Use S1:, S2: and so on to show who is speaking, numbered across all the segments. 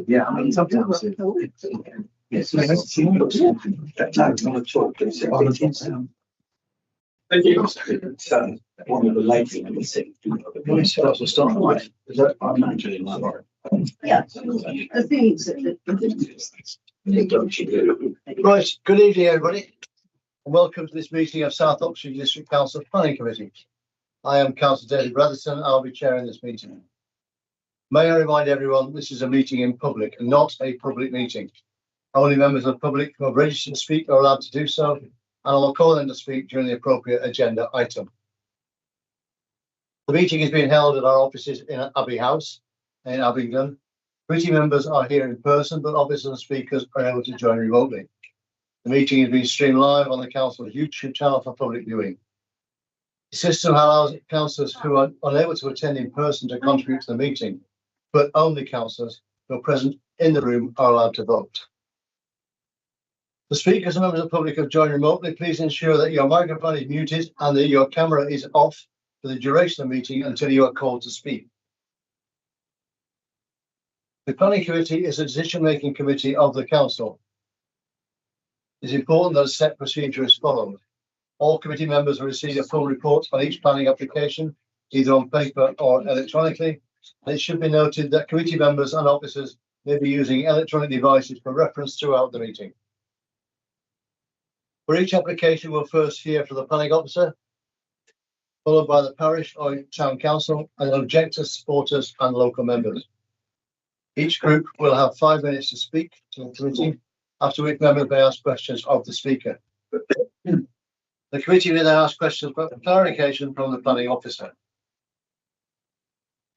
S1: Yeah, I mean, sometimes. Yes. Thank you. So, one of the ladies in the city. We'll start with. Is that I'm actually in my
S2: Yeah, the things that.
S3: Right, good evening everybody and welcome to this meeting of South Oxfordshire District Council Planning Committee. I am Councillor David Bradderson. I'll be chairing this meeting. May I remind everyone this is a meeting in public and not a public meeting. Only members of the public who are registered to speak are allowed to do so, and I will call them to speak during the appropriate agenda item. The meeting is being held at our offices in Abbey House in Abingdon. Committee members are here in person, but officers and speakers are able to join remotely. The meeting is being streamed live on the Council's YouTube channel for public viewing. The system allows councillors who are unable to attend in person to contribute to the meeting, but only councillors who are present in the room are allowed to vote. The speakers and members of the public who have joined remotely, please ensure that your microphone is muted and that your camera is off for the duration of the meeting until you are called to speak. The Planning Committee is a decision-making committee of the Council. It is important that a set procedure is followed. All committee members will receive a full report on each planning application, either on paper or electronically. And it should be noted that committee members and officers may be using electronic devices for reference throughout the meeting. For each application, we'll first hear from the planning officer, followed by the parish or town council, and objectors, supporters, and local members. Each group will have 5 minutes to speak to the committee, after which members may ask questions of the speaker. The committee will then ask questions for clarification from the planning officer.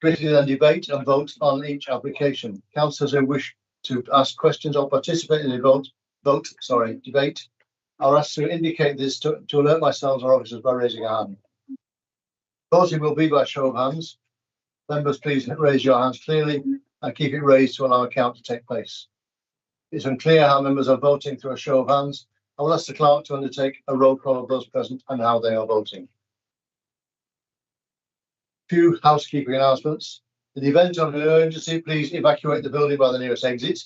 S3: The committee will then debate and vote on each application. Councillors who wish to ask questions or participate in the debate are asked to indicate this to alert myself or officers by raising a hand. Voting will be by show of hands. Members, please raise your hands clearly and keep it raised to allow a count to take place. It's unclear how members are voting through a show of hands. I will ask the clerk to undertake a roll call of those present and how they are voting. Few housekeeping announcements. In the event of an emergency, please evacuate the building by the nearest exit,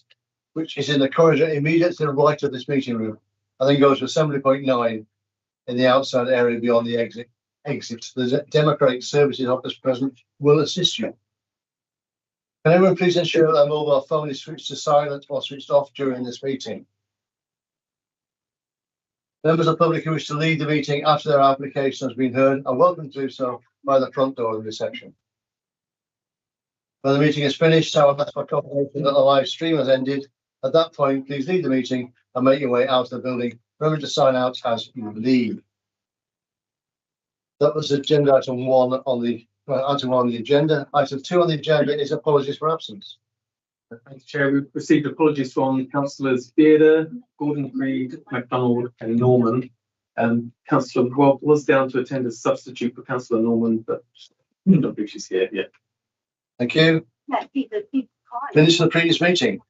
S3: which is in the corridor immediately to the right of this meeting room, and then go to assembly point 9 in the outside area beyond the exit. The Democratic Services Office present will assist you. Can everyone please ensure that their mobile phone is switched to silent or switched off during this meeting? Members of the public who wish to leave the meeting after their application has been heard are welcome to do so by the front door of the reception. When the meeting is finished, I will ask for confirmation that the live stream has ended. At that point, please leave the meeting and make your way out of the building. Remember to sign out as you leave. That was agenda item 1 on the agenda. Item 2 on the agenda is apologies for absence.
S1: Thanks, Chair. We've received apologies from Councillors Bearder, Gordon Creed, MacDonald, and Norman. Councillor Rob was down to attend as substitute for Councillor Norman, but I don't think she's here yet.
S3: Thank you. Minutes of the previous meeting.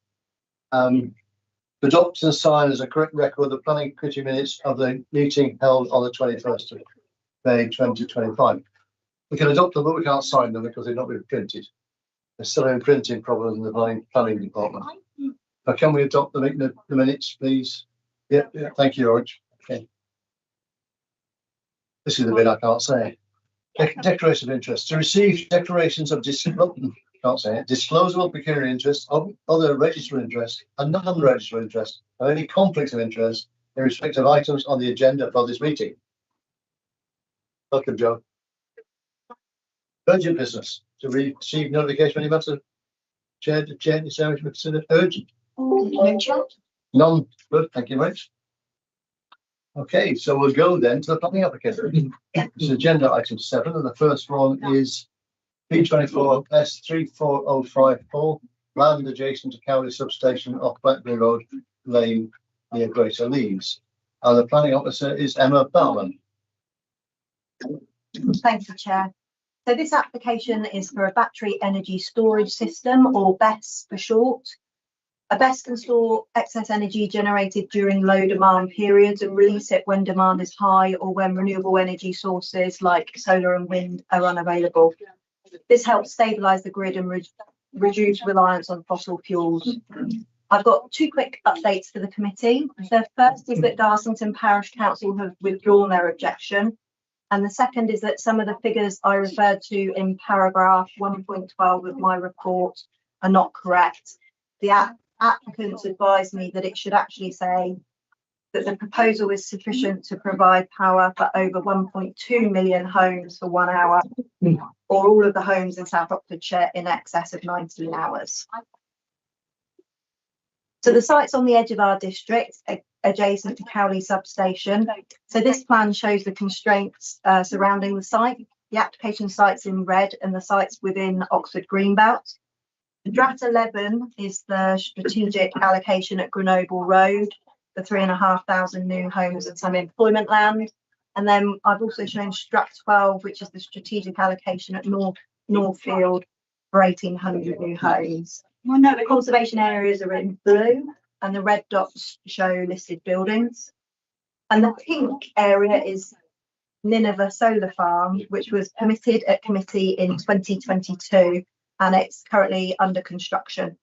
S3: Adopt and sign as a correct record the planning committee minutes of the meeting held on the 21st of May 2025. We can adopt them, but we can't sign them because they've not been printed. There's still a printing problem in the planning department. But can we adopt the minutes, please? Yeah. Thank you, George. Okay. This is the bit I can't say. Declaration of interest. To receive declarations of disclosable pecuniary interest, other registered interest, and non-registered interest, or any conflicts of interest in respect of items on the agenda for this meeting. Welcome, Joe. Urgent business. To receive notification of any matter. Chair to chair this area to be considered urgent. None. Good. Thank you very much. Okay, so we'll go then to the planning application. It's agenda item 7, and the first one is P24 S34054, land adjacent to Cowley substation off Blackberry Road Lane near Greater Leeds. And the planning officer is Emma Bowman.
S4: Thank you, Chair. So this application is for a battery energy storage system, or BESS for short. A BESS can store excess energy generated during low demand periods and release it when demand is high or when renewable energy sources like solar and wind are unavailable. This helps stabilise the grid and reduce reliance on fossil fuels. I've got two quick updates for the committee. The first is that Garsington Parish Council have withdrawn their objection. And the second is that some of the figures I referred to in paragraph 1.12 of my report are not correct. The applicants advised me that it should actually say that the proposal is sufficient to provide power for over 1.2 million homes for 1 hour, or all of the homes in South Oxfordshire in excess of 19 hours. So the site's on the edge of our district, adjacent to Cowley substation. So this plan shows the constraints surrounding the site. The application site's in red and the site's within Oxford Greenbelt. Draft 11 is the strategic allocation at Grenoble Road, the 3,500 new homes and some employment land. And then I've also shown Strat 12, which is the strategic allocation at Northfield for 1,800 new homes. The conservation areas are in blue and the red dots show listed buildings. And the pink area is Nineveh Solar Farm, which was permitted at committee in 2022 and it's currently under construction.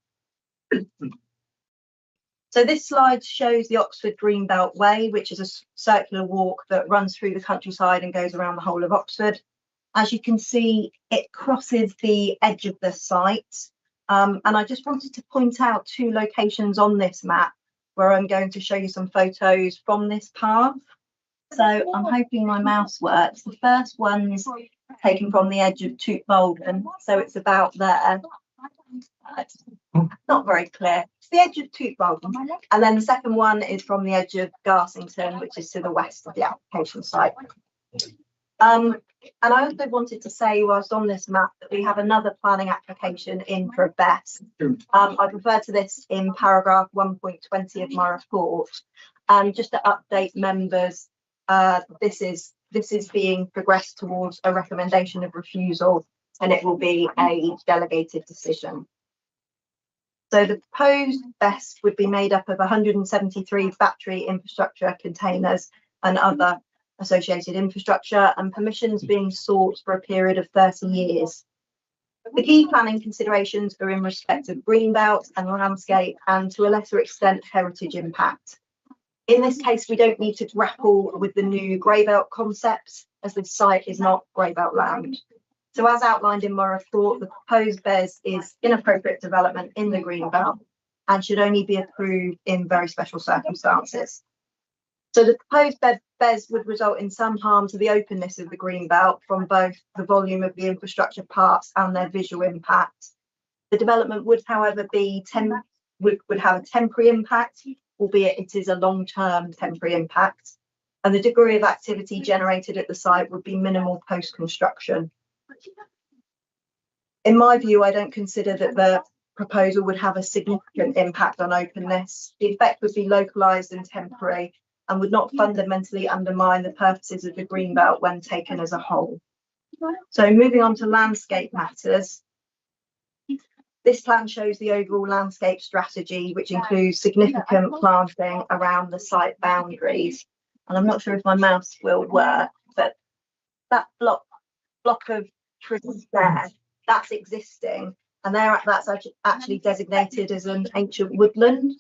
S4: So this slide shows the Oxford Greenbelt Way, which is a circular walk that runs through the countryside and goes around the whole of Oxford. As you can see, it crosses the edge of the site. And I just wanted to point out two locations on this map where I'm going to show you some photos from this path. So I'm hoping my mouse works. The first one's taken from the edge of Toot Bolden, so it's about there. It's not very clear. It's the edge of Toot Bolden. And then the second one is from the edge of Garsington, which is to the west of the application site. And I also wanted to say, whilst on this map, that we have another planning application in for a BESS. I've referred to this in paragraph 1.20 of my report. And just to update members, this is being progressed towards a recommendation of refusal, and it will be a delegated decision. So the proposed BESS would be made up of 173 battery infrastructure containers and other associated infrastructure, and permissions being sought for a period of 30 years. The key planning considerations are in respect of greenbelt and landscape, and to a lesser extent heritage impact. In this case, we don't need to grapple with the new greybelt concepts, as this site is not greybelt land. So as outlined in my report, the proposed BESS is inappropriate development in the greenbelt and should only be approved in very special circumstances. So the proposed BESS would result in some harm to the openness of the greenbelt from both the volume of the infrastructure parts and their visual impact. The development would, however, would have a temporary impact, albeit it is a long-term temporary impact, and the degree of activity generated at the site would be minimal post-construction. In my view, I don't consider that the proposal would have a significant impact on openness. The effect would be localised and temporary and would not fundamentally undermine the purposes of the greenbelt when taken as a whole. So moving on to landscape matters. This plan shows the overall landscape strategy, which includes significant planting around the site boundaries. And I'm not sure if my mouse will work, but that block of trees there, that's existing, and that's actually designated as an ancient woodland.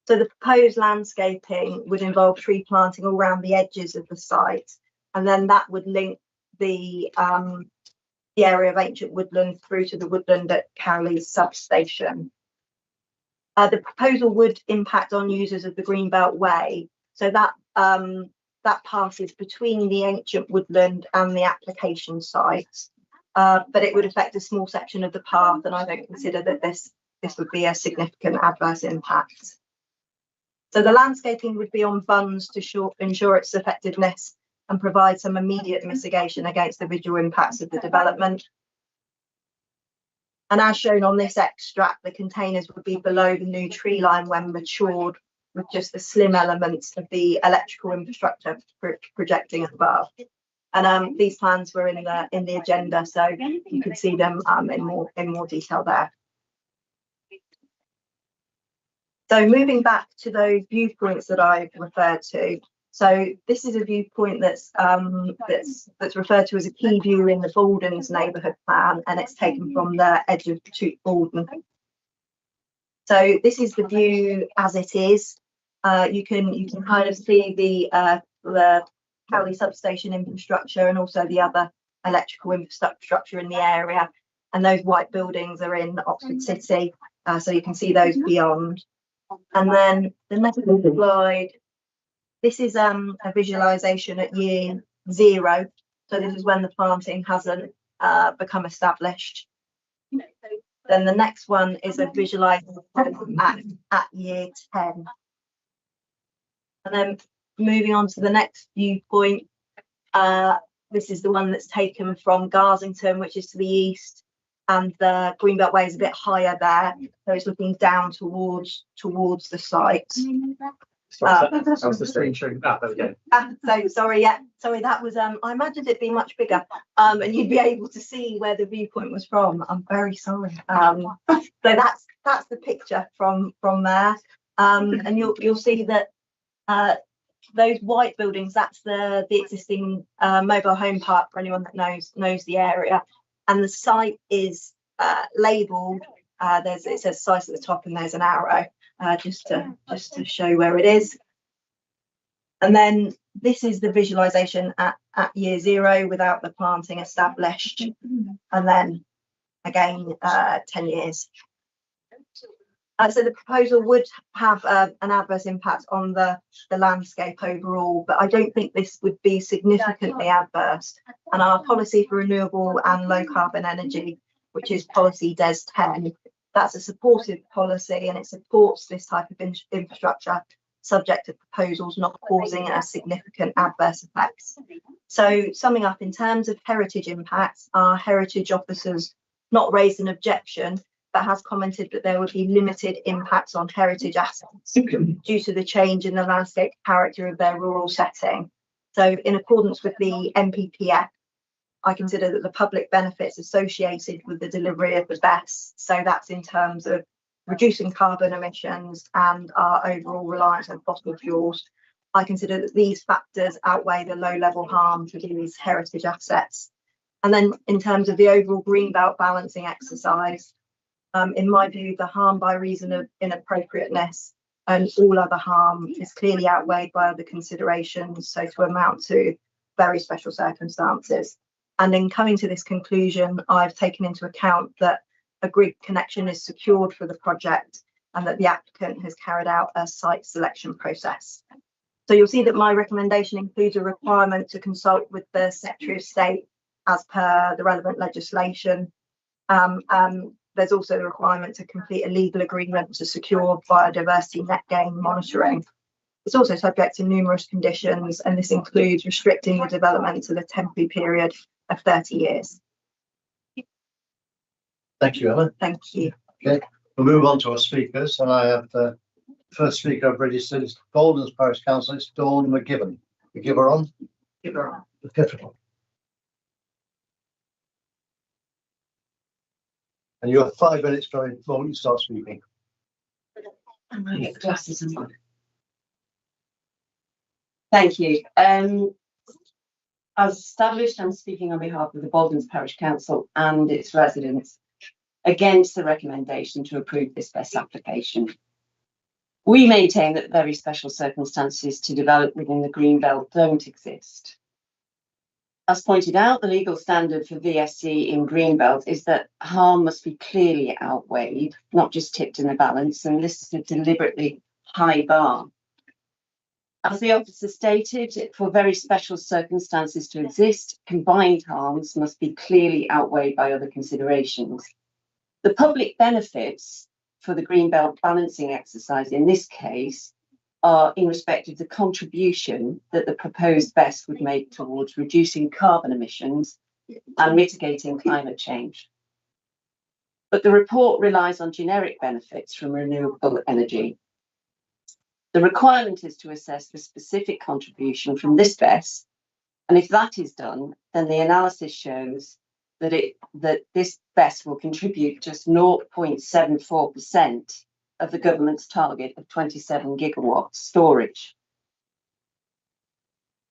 S4: So the proposed landscaping would involve tree planting all around the edges of the site, and then that would link the area of ancient woodland through to the woodland at Cowley substation. The proposal would impact on users of the Greenbelt Way, so that passes between the ancient woodland and the application site, but it would affect a small section of the path, and I don't consider that this would be a significant adverse impact. So the landscaping would be on bunds to ensure its effectiveness and provide some immediate mitigation against the visual impacts of the development. And as shown on this extract, the containers would be below the new tree line when matured, with just the slim elements of the electrical infrastructure projecting above. And these plans were in the agenda, so you can see them in more detail there. So moving back to those viewpoints that I've referred to, So this is a viewpoint that's referred to as a key view in the Baldens neighbourhood plan, and it's taken from the edge of Toote Baldon. So this is the view as it is. You can kind of see the Cowley substation infrastructure and also the other electrical infrastructure in the area. And those white buildings are in Oxford City, so you can see those beyond. And then the next slide. This is a visualisation at year 0. So this is when the planting hasn't become established. Then the next one is a visualisation at year 10. And then moving on to the next viewpoint, this is the one that's taken from Garsington, which is to the east, and the Greenbelt Way is a bit higher there, so it's looking down towards the site.
S1: That was the screen showing. There we go.
S4: So sorry, that was I imagined it'd be much bigger, and you'd be able to see where the viewpoint was from. I'm very sorry. So that's the picture from there, and you'll see that those white buildings, that's the existing mobile home park for anyone that knows the area, and the site is labelled. It says site at the top, and there's an arrow just to show where it is. And then this is the visualisation at year 0 without the planting established, and then again 10 years. So the proposal would have an adverse impact on the landscape overall, but I don't think this would be significantly adverse. And our policy for renewable and low carbon energy, which is policy DES 10, that's a supportive policy, and it supports this type of infrastructure subject to proposals not causing a significant adverse effects. So summing up, in terms of heritage impacts, our heritage officers not raised an objection, but has commented that there would be limited impacts on heritage assets due to the change in the landscape character of their rural setting. So in accordance with the NPPF, I consider that the public benefits associated with the delivery of the BESS, so that's in terms of reducing carbon emissions and our overall reliance on fossil fuels, I consider that these factors outweigh the low-level harm to these heritage assets. And then in terms of the overall greenbelt balancing exercise, in my view, the harm by reason of inappropriateness and all other harm is clearly outweighed by other considerations, so to amount to very special circumstances. And in coming to this conclusion, I've taken into account that a grid connection is secured for the project and that the applicant has carried out a site selection process. So you'll see that my recommendation includes a requirement to consult with the Secretary of State as per the relevant legislation. There's also the requirement to complete a legal agreement to secure biodiversity net gain monitoring. It's also subject to numerous conditions, and this includes restricting the development to the temporary period of 30 years.
S3: Thank you, Emma.
S4: Thank you.
S3: Okay, we'll move on to our speakers, and I have the first speaker I've registered is Baldens Parish Council. It's Dawn McGibbon. McGibbon on? McGibbon. And you have 5 minutes from the moment you start speaking.
S5: I'm going to get the glasses on. Thank you. As established, I'm speaking on behalf of the Baldens Parish Council and its residents against the recommendation to approve this BESS application. We maintain that very special circumstances to develop within the Greenbelt don't exist. As pointed out, the legal standard for VSC in Greenbelt is that harm must be clearly outweighed, not just tipped in the balance, and this is a deliberately high bar. As the officer stated, for very special circumstances to exist, combined harms must be clearly outweighed by other considerations. The public benefits for the Greenbelt balancing exercise in this case are in respect of the contribution that the proposed BESS would make towards reducing carbon emissions and mitigating climate change. But the report relies on generic benefits from renewable energy. The requirement is to assess the specific contribution from this BESS, and if that is done, then the analysis shows that this BESS will contribute just 0.74% of the government's target of 27 gigawatts storage.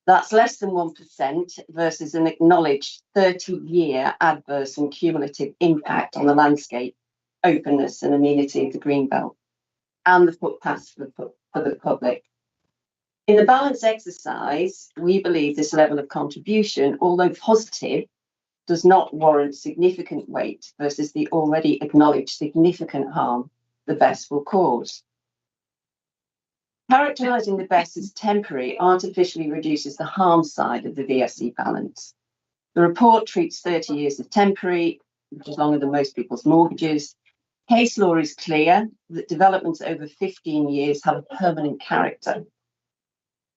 S5: That's less than 1% versus an acknowledged 30-year adverse and cumulative impact on the landscape, openness and amenity of the greenbelt and the footpaths for the public. In the balance exercise, we believe this level of contribution, although positive, does not warrant significant weight versus the already acknowledged significant harm the BESS will cause. Characterising the BESS as temporary artificially reduces the harm side of the VSC balance. The report treats 30 years as temporary, which is longer than most people's mortgages. Case law is clear that developments over 15 years have a permanent character.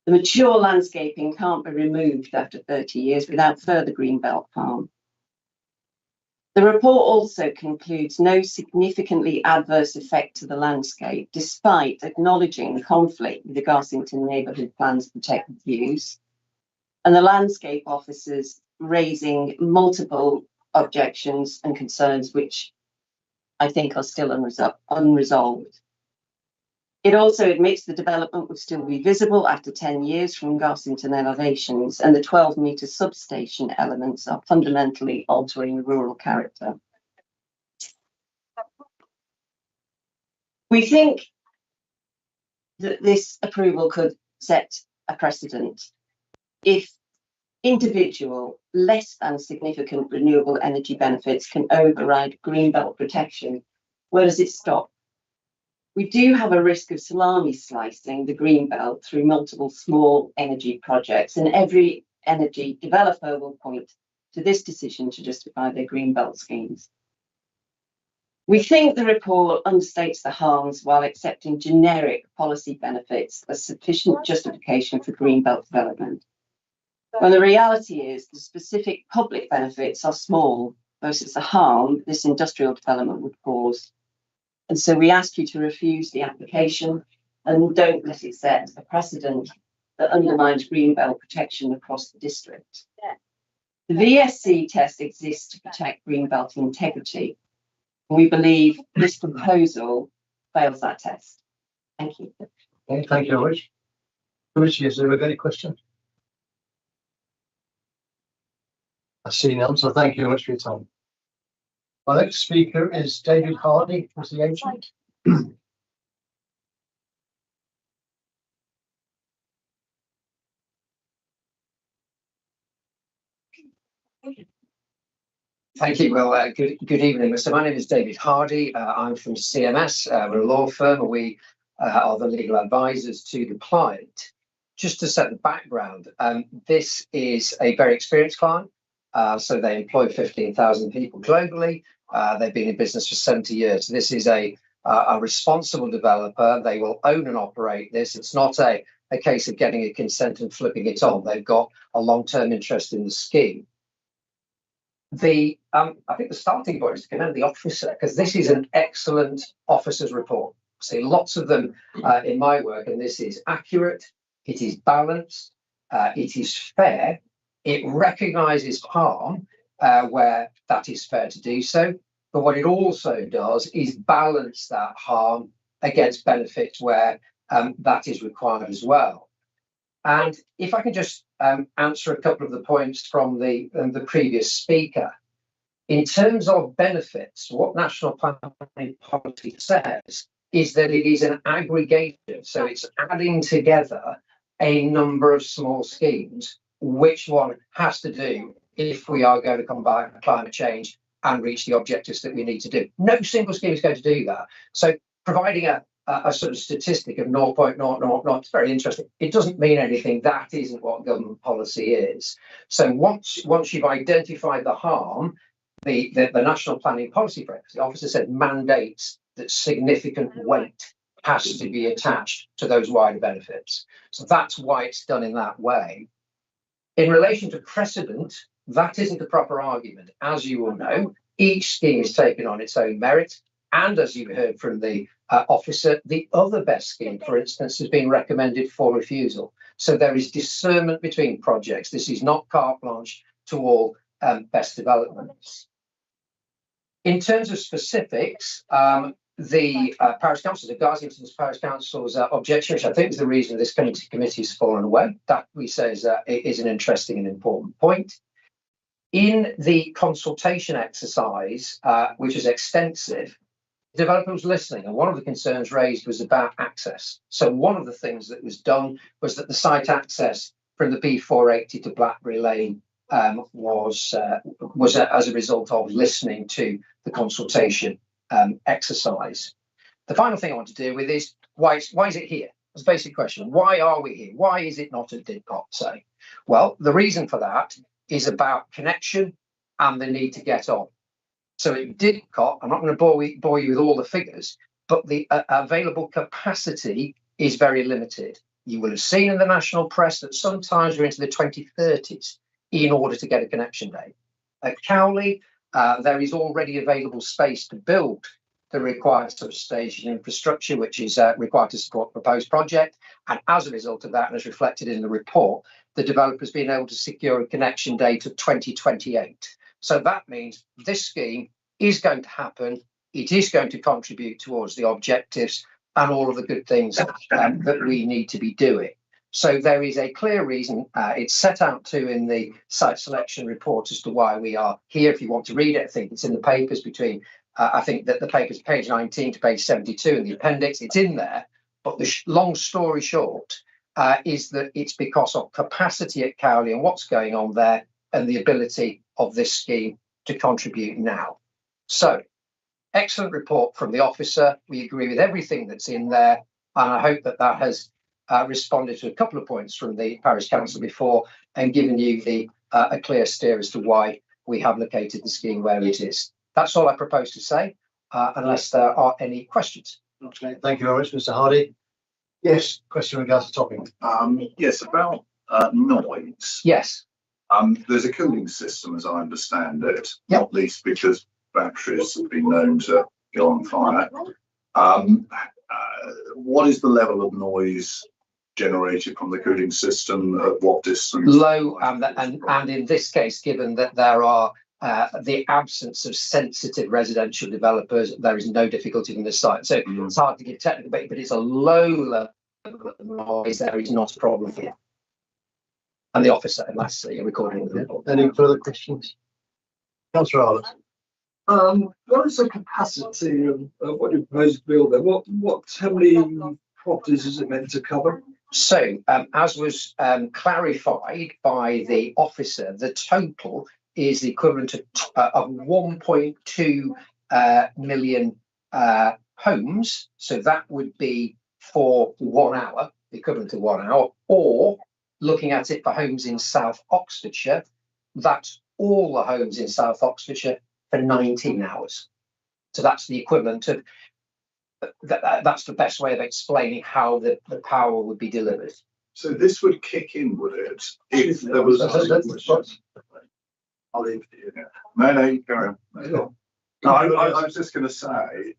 S5: The mature landscaping can't be removed after 30 years without further greenbelt harm. The report also concludes no significantly adverse effect to the landscape, despite acknowledging conflict with the Garsington Neighbourhood Plan's protected views, and the landscape officers raising multiple objections and concerns which I think are still unresolved. It also admits the development will still be visible after 10 years from Garsington elevations, and the 12-metre substation elements are fundamentally altering the rural character. We think that this approval could set a precedent if individual, less than significant renewable energy benefits can override greenbelt protection. Where does it stop? We do have a risk of salami slicing the greenbelt through multiple small energy projects, and every energy developer will point to this decision to justify their greenbelt schemes. We think the report understates the harms while accepting generic policy benefits as sufficient justification for greenbelt development. When the reality is the specific public benefits are small versus the harm this industrial development would cause. And so we ask you to refuse the application and don't let it set a precedent that undermines greenbelt protection across the district. The VSC test exists to protect greenbelt integrity. We believe this proposal fails that test. Thank you.
S3: Okay, thank you very much. Commissioner, is there any question? I see none, so thank you very much for your time. Our next speaker is David Hardy, who's the agent.
S6: Thank you. Well, good evening. So my name is David Hardy. I'm from CMS. We're a law firm, and we are the legal advisors to the client. Just to set the background, this is a very experienced client. So they employ 15,000 people globally. They've been in business for 70 years. This is a responsible developer. They will own and operate this. It's not a case of getting a consent and flipping it on. They've got a long-term interest in the scheme. I think the starting point is to commend the officer, because this is an excellent officer's report. I see lots of them in my work, and this is accurate, it is balanced, it is fair, it recognises harm where that is fair to do so, but what it also does is balance that harm against benefits where that is required as well. And if I can just answer a couple of the points from the previous speaker. In terms of benefits, what National Planning Policy says is that it is an aggregation, so it's adding together a number of small schemes, which one has to do if we are going to combat climate change and reach the objectives that we need to do. No single scheme is going to do that. So providing a sort of statistic of 0.000, it's very interesting. It doesn't mean anything. That isn't what government policy is. So once you've identified the harm, the National Planning Policy Framework, the officer said, mandates that significant weight has to be attached to those wider benefits. So that's why it's done in that way. In relation to precedent, that isn't the proper argument. As you will know, each scheme is taken on its own merit. And as you heard from the officer, the other best scheme, for instance, has been recommended for refusal. So there is discernment between projects. This is not carte blanche to all best developments. In terms of specifics, the parish council, the Garsington's parish council's objection, which I think is the reason this committee has fallen away. That we say is an interesting and important point. In the consultation exercise, which is extensive, the developer was listening, and one of the concerns raised was about access. So one of the things that was done was that the site access from the B480 to Blackberry Lane was as a result of listening to the consultation exercise. The final thing I want to deal with is why is it here? It's a basic question. Why are we here? Why is it not at Didcot, say? Well, the reason for that is about connection and the need to get on. So it Didcot, I'm not going to bore you with all the figures, but the available capacity is very limited. You will have seen in the national press that sometimes we're into the 2030s in order to get a connection date. At Cowley, there is already available space to build the required substation infrastructure, which is required to support the proposed project. And as a result of that, and as reflected in the report, the developer's been able to secure a connection date of 2028. So that means this scheme is going to happen. It is going to contribute towards the objectives and all of the good things that we need to be doing. So there is a clear reason. It's set out to in the site selection report as to why we are here. If you want to read it, I think it's in the papers between, I think that the paper's page 19 to page 72 in the appendix. It's in there. But the long story short is that it's because of capacity at Cowley and what's going on there and the ability of this scheme to contribute now. So, excellent report from the officer. We agree with everything that's in there, and I hope that that has responded to a couple of points from the parish council before and given you a clear steer as to why we have located the scheme where it is. That's all I propose to say, unless there are any questions.
S3: Okay, thank you very much, Mr. Hardy. Yes, question in regards to topic.
S7: Yes, about noise.
S6: Yes.
S7: There's a cooling system, as I understand it,
S6: Yep.
S7: not least because batteries have been known to go on fire. What is the level of noise generated from the cooling system? At what distance?
S6: Low, and in this case, given that there are the absence of sensitive residential developers, there is no difficulty from this site. So it's hard to give technical, but it's a low level of noise. There is not a problem here. And the officer, and that's the recording of the report.
S3: Any further questions? Councillor Arlott.
S8: What is the capacity of what you propose to build there? How many properties is it meant to cover?
S6: So, as was clarified by the officer, the total is the equivalent of 1.2 million homes. So that would be for 1 hour, the equivalent to 1 hour, or looking at it for homes in South Oxfordshire, that's all the homes in South Oxfordshire for 19 hours. So that's the equivalent of, that's the best way of explaining how the power would be delivered.
S7: So this would kick in, would it? If there was.
S8: I'll leave it to you.
S7: No, you carry on. No, I was just going to say,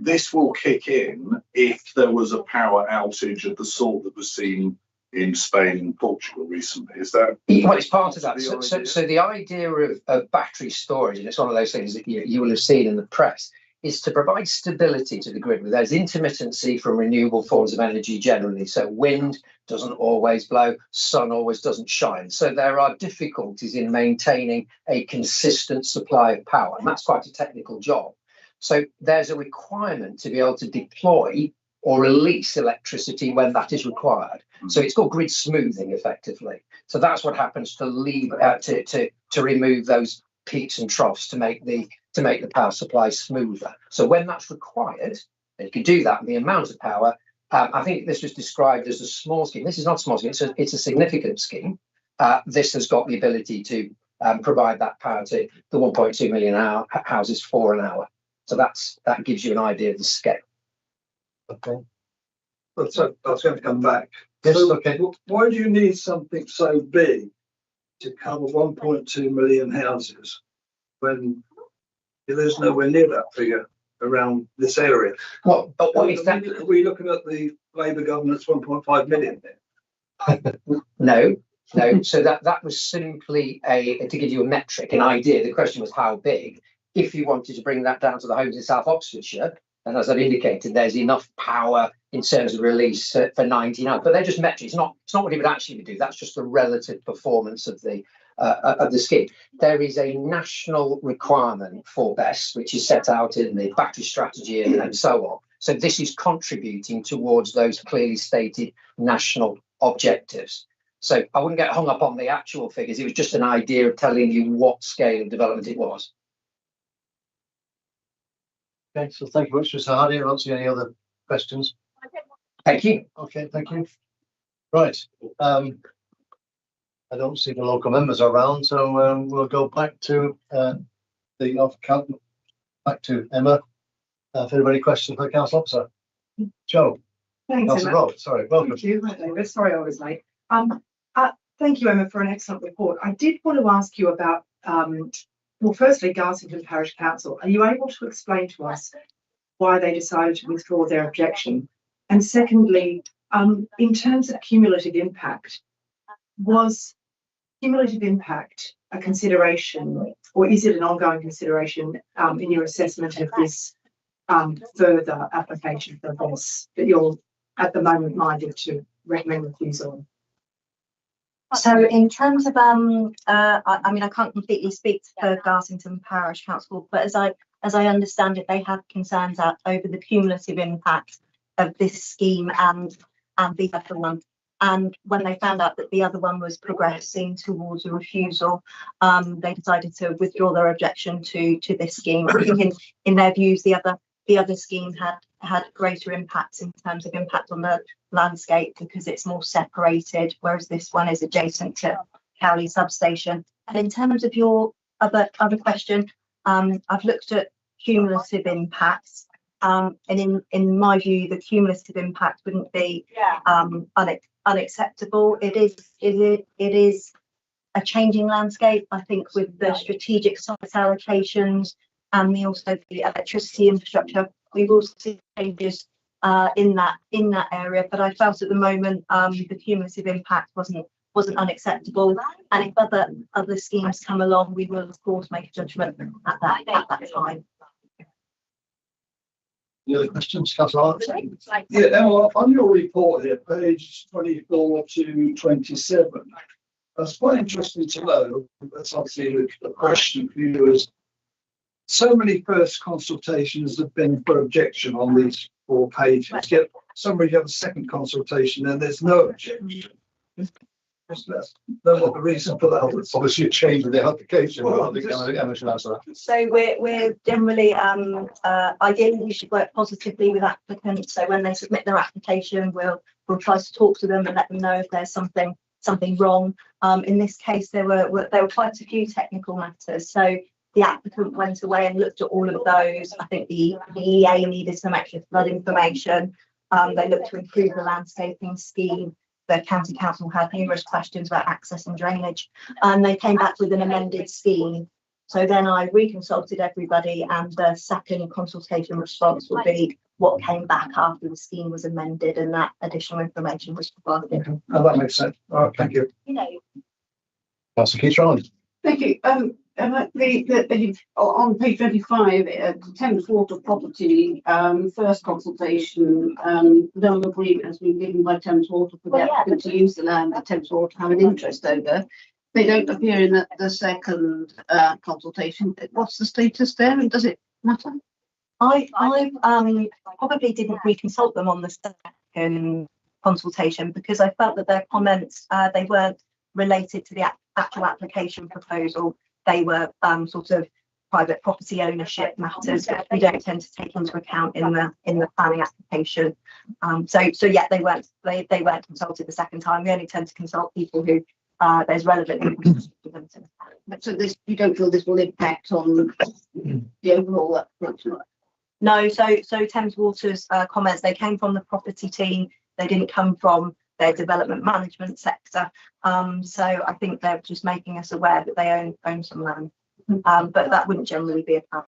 S7: this will kick in if there was a power outage of the sort that was seen in Spain and Portugal recently. Is that?
S6: Well, it's part of that. So the idea of battery storage, and it's one of those things that you will have seen in the press, is to provide stability to the grid. There's intermittency from renewable forms of energy generally. So wind doesn't always blow, sun always doesn't shine. So there are difficulties in maintaining a consistent supply of power, and that's quite a technical job. So there's a requirement to be able to deploy or release electricity when that is required. So it's called grid smoothing, effectively. So that's what happens to leave to remove those peaks and troughs to make the power supply smoother. So when that's required, and you can do that, and the amount of power, I think this was described as a small scheme. This is not a small scheme, it's a significant scheme. This has got the ability to provide that power to the 1.2 million houses for an hour. So that gives you an idea of the scale.
S3: Okay.
S8: So I was going to come back.
S3: Yes,
S8: So
S3: okay.
S8: Why do you need something so big to cover 1.2 million houses when there's nowhere near that figure around this area?
S6: Well, but what
S8: Are
S6: is that?
S8: we looking at the Labour government's 1.5 million there?
S6: No. So that was simply to give you a metric, an idea. The question was how big. If you wanted to bring that down to the homes in South Oxfordshire, And as I've indicated, there's enough power in terms of release for 99, but they're just metrics. It's not what it would actually do. That's just the relative performance of the scheme. There is a national requirement for BESS, which is set out in the battery strategy and so on. So this is contributing towards those clearly stated national objectives. So I wouldn't get hung up on the actual figures. It was just an idea of telling you what scale of development it was.
S3: Okay, so thank you very much, Mr. Hardy. I don't see any other questions.
S6: Thank you.
S3: Okay, thank you. Right. I don't see the local members around, so we'll go back to back to Emma. If anybody questions for the council officer, Joe.
S9: Thanks,
S3: Councillor
S9: Emma.
S3: Rob, sorry, welcome.
S9: Thank you. Hi, David. Sorry I was late. Thank you, Emma, for an excellent report. I did want to ask you about, well, firstly, Garsington Parish Council. Are you able to explain to us why they decided to withdraw their objection? And secondly, in terms of cumulative impact, was cumulative impact a consideration, or is it an ongoing consideration in your assessment of this further application for this that you're at the moment minded to recommend refusal?
S4: So in terms of, I mean, I can't completely speak for Garsington Parish Council, but as I understand it, they have concerns over the cumulative impact of this scheme and the other one. And when they found out that the other one was progressing towards a refusal, they decided to withdraw their objection to this scheme. I think in their views, the other scheme had greater impacts in terms of impact on the landscape because it's more separated, whereas this one is adjacent to Cowley substation. And in terms of your other question, I've looked at cumulative impacts, and in my view, the cumulative impact wouldn't be unacceptable. It is a changing landscape. I think with the strategic site allocations and also the electricity infrastructure, we will see changes in that area. But I felt at the moment the cumulative impact wasn't unacceptable. And if other schemes come along, we will of course make a judgment at that time.
S3: Any other questions, Councillor?
S8: Yeah, Emma, on your report here, page 24 to 27, that's quite interesting to know. That's obviously the question for you is, so many first consultations have been for objection on these 4 pages, yet somebody have a second consultation and there's no objection. Just let's know what the reason for that was.
S3: Obviously, a change in the application.
S8: Well,
S3: I think Emma should answer that.
S4: So we're generally ideally we should work positively with applicants. So when they submit their application, we'll try to talk to them and let them know if there's something wrong. In this case, there were quite a few technical matters. So the applicant went away and looked at all of those. I think the EA needed some extra flood information. They looked to improve the landscaping scheme. The county council had numerous questions about access and drainage, and they came back with an amended scheme. So then I reconsulted everybody, and the second consultation response will be what came back after the scheme was amended and that additional information was provided.
S8: Okay. Oh, that makes sense. All right, thank you.
S3: Councillor Keith Rowland.
S2: Thank you. On page 25, Thames Water Property, first consultation, no agreement has been given by Thames Water for the applicant to use the land that Thames Water have an interest over. They don't appear in the second consultation. What's the status there, and does it matter?
S4: I probably didn't reconsult them on the second consultation because I felt that their comments they weren't related to the actual application proposal. They were sort of private property ownership matters that we don't tend to take into account in the planning application. So yeah, they weren't consulted the second time. We only tend to consult people who there's relevant information for them to.
S2: So this, you don't feel this will impact on the overall approach?
S4: No, so Thames Water's comments, they came from the property team. They didn't come from their development management sector. So I think they're just making us aware that they own some land. But that wouldn't generally be a problem.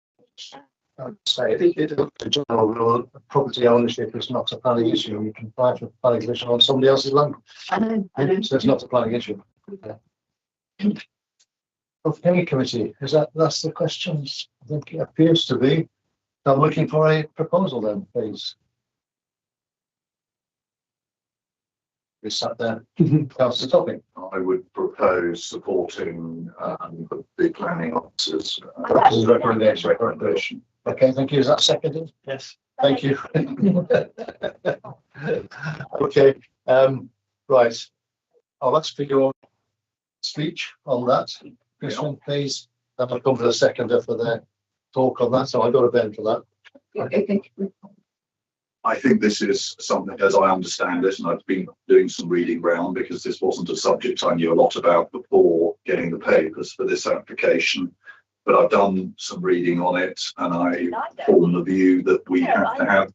S3: I'd say the general rule, property ownership is not a planning issue. You can apply for planning permission on somebody else's land.
S2: I know.
S3: So it's not a planning issue. Yeah. Okay, committee, that's the questions? I think it appears to be. I'm looking for a proposal then, please. We sat there, Councillor Topping.
S7: I would propose supporting the planning officers.
S3: Recommendation. Okay, thank you. Is that seconded?
S10: Yes.
S3: Thank you. Okay, right. I'll ask for your speech on that. Christian, please. Then I'll come for the seconder for their talk on that. So I've got a Ben for that.
S7: I think this is something, as I understand it, and I've been doing some reading round because this wasn't a subject I knew a lot about before getting the papers for this application. But I've done some reading on it, and I form the view that we have to have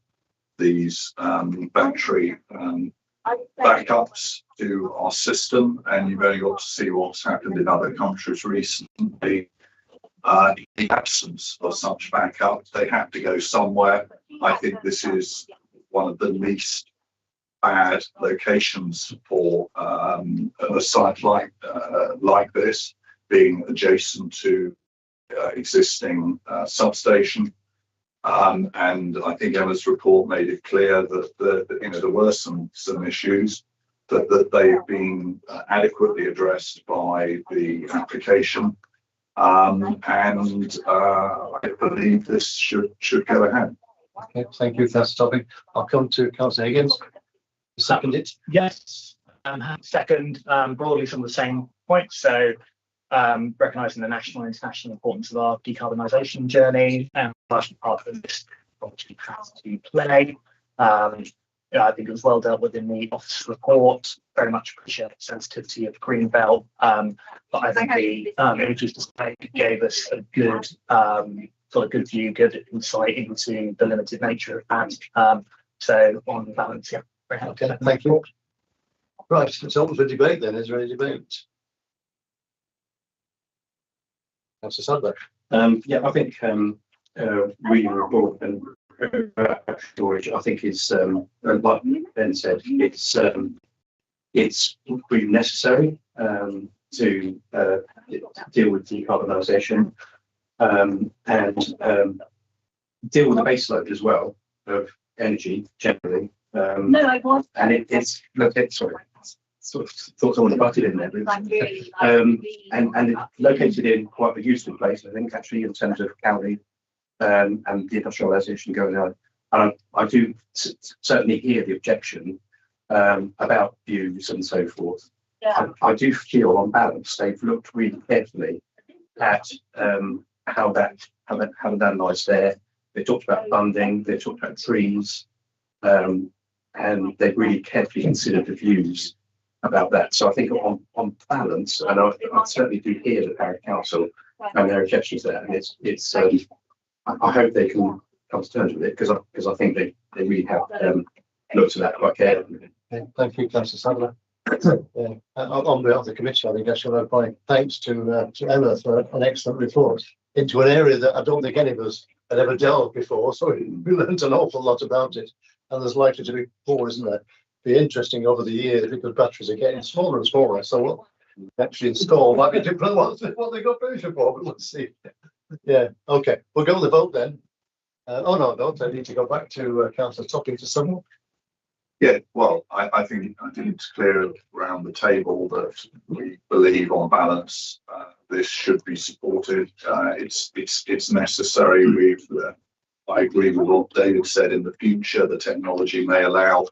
S7: these battery backups to our system, and you've only got to see what's happened in other countries recently. In the absence of such backups, they have to go somewhere. I think this is one of the least bad locations for a site like this, being adjacent to existing substation. And I think Emma's report made it clear that there were some issues that they've been adequately addressed by the application. And I believe this should go ahead.
S3: Okay, thank you. That's the topic. I'll come to Councillor Higgins. Second it.
S10: Yes. Second, broadly some of the same points. So recognising the national and international importance of our decarbonisation journey, and largely part of this obviously has to play. I think it was well dealt with in the office report. Very much appreciate the sensitivity of green belt, but I think the images displayed gave us a good sort of good view, good insight into the limited nature of that. So on balance, yeah, very happy.
S3: Okay, thank you. Right, it's open for debate then. Is there any debate? Councillor Sadler.
S11: Yeah, I think reading the report and storage, I think is like Ben said, it's really necessary to deal with decarbonisation and deal with the base load as well of energy generally. And it's sorry. Sort of thought someone butted in there, and it's located in quite a useful place, I think, actually, in terms of Cowley and the industrialisation going on. And I do certainly hear the objection about views and so forth. Yeah. I do feel, on balance, they've looked really carefully at how that lies there. They talked about funding, they talked about trees, and they've really carefully considered the views about that. So I think on balance, and I certainly do hear the Parish Council and their objections there, and it's I hope they can come to terms with it, because I think they really have looked at that quite carefully.
S3: Thank you, Councillor Sadler. On behalf of the committee, I think I should have my thanks to Emma for an excellent report into an area that I don't think any of us had ever delved before, so we learned an awful lot about it, and there's likely to be more, isn't there? Be interesting over the years because batteries are getting smaller and smaller, so what we actually install might be different ones than what they got permission for, but let's see. Yeah, okay, we'll go with the vote then. No, I need to go back to Councillor Topping to someone.
S7: Yeah, well, I think it's clear around the table that we believe, on balance, this should be supported. It's necessary. I agree with what David said. In the future, the technology may allow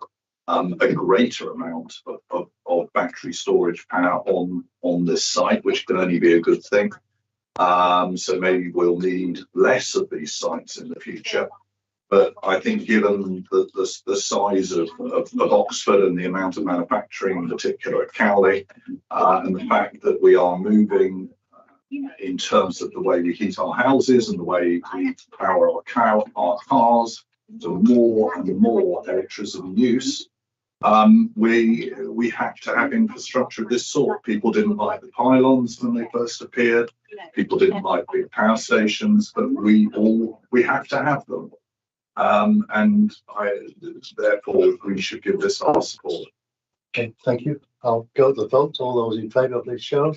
S7: a greater amount of battery storage power on this site, which can only be a good thing. So maybe we'll need less of these sites in the future. But I think, given the size of Oxford and the amount of manufacturing, in particular at Cowley, and the fact that we are moving in terms of the way we heat our houses and the way we power our cars to more and more electricity use, we have to have infrastructure of this sort. People didn't like the pylons when they first appeared. People didn't like big power stations, but we have to have them. And therefore we should give this our support.
S3: Okay, thank you. I'll go to the vote. All those in favour, please show.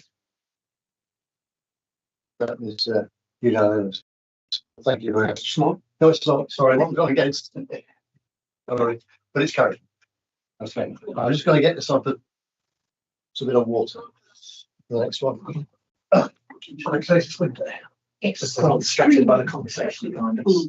S3: That is unanimous. Thank you very much. No, it's not. Sorry, I'm going against. Sorry, but it's carried. That's fine. I'm just going to get this off the. It's a bit of water. The next one.
S10: Shall I close this window? It's just not distracted by the conversation behind us.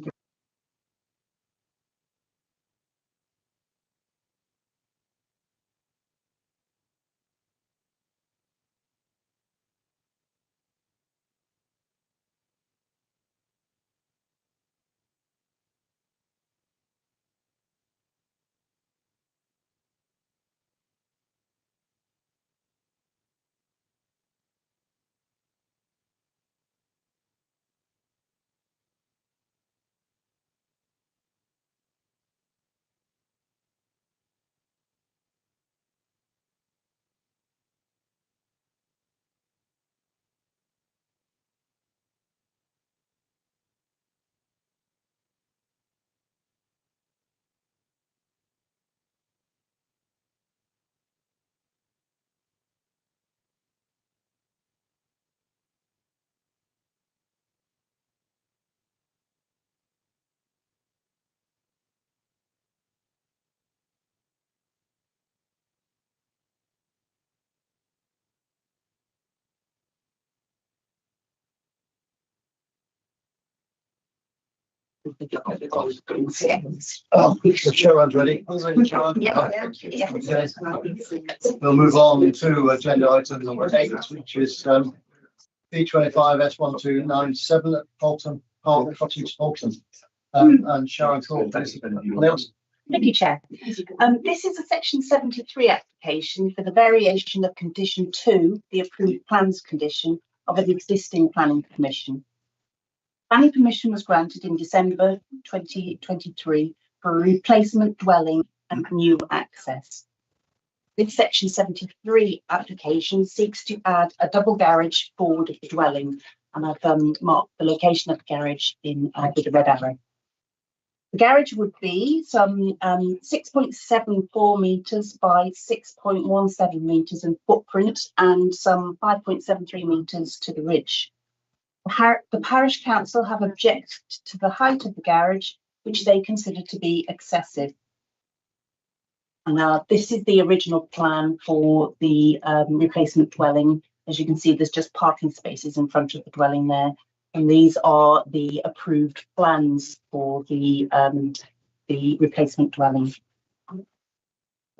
S3: Oh, the Sharon's ready. We'll move on to agenda item number 8, which is B25 S1297 at Bolton Park Cottage, Bolton. And Sharon Thorpe.
S12: Thank you, Chair. This is a Section 73 application for the variation of Condition 2, the approved plans condition of an existing planning permission. Planning permission was granted in December 2023 for a replacement dwelling and new access. This Section 73 application seeks to add a double garage forward of the dwelling, and I've marked the location of the garage in with a red arrow. The garage would be some 6.74 metres by 6.17 metres in footprint and some 5.73 metres to the ridge. The parish council have objected to the height of the garage, which they consider to be excessive. And this is the original plan for the replacement dwelling. As you can see, there's just parking spaces in front of the dwelling there. And these are the approved plans for the replacement dwelling. The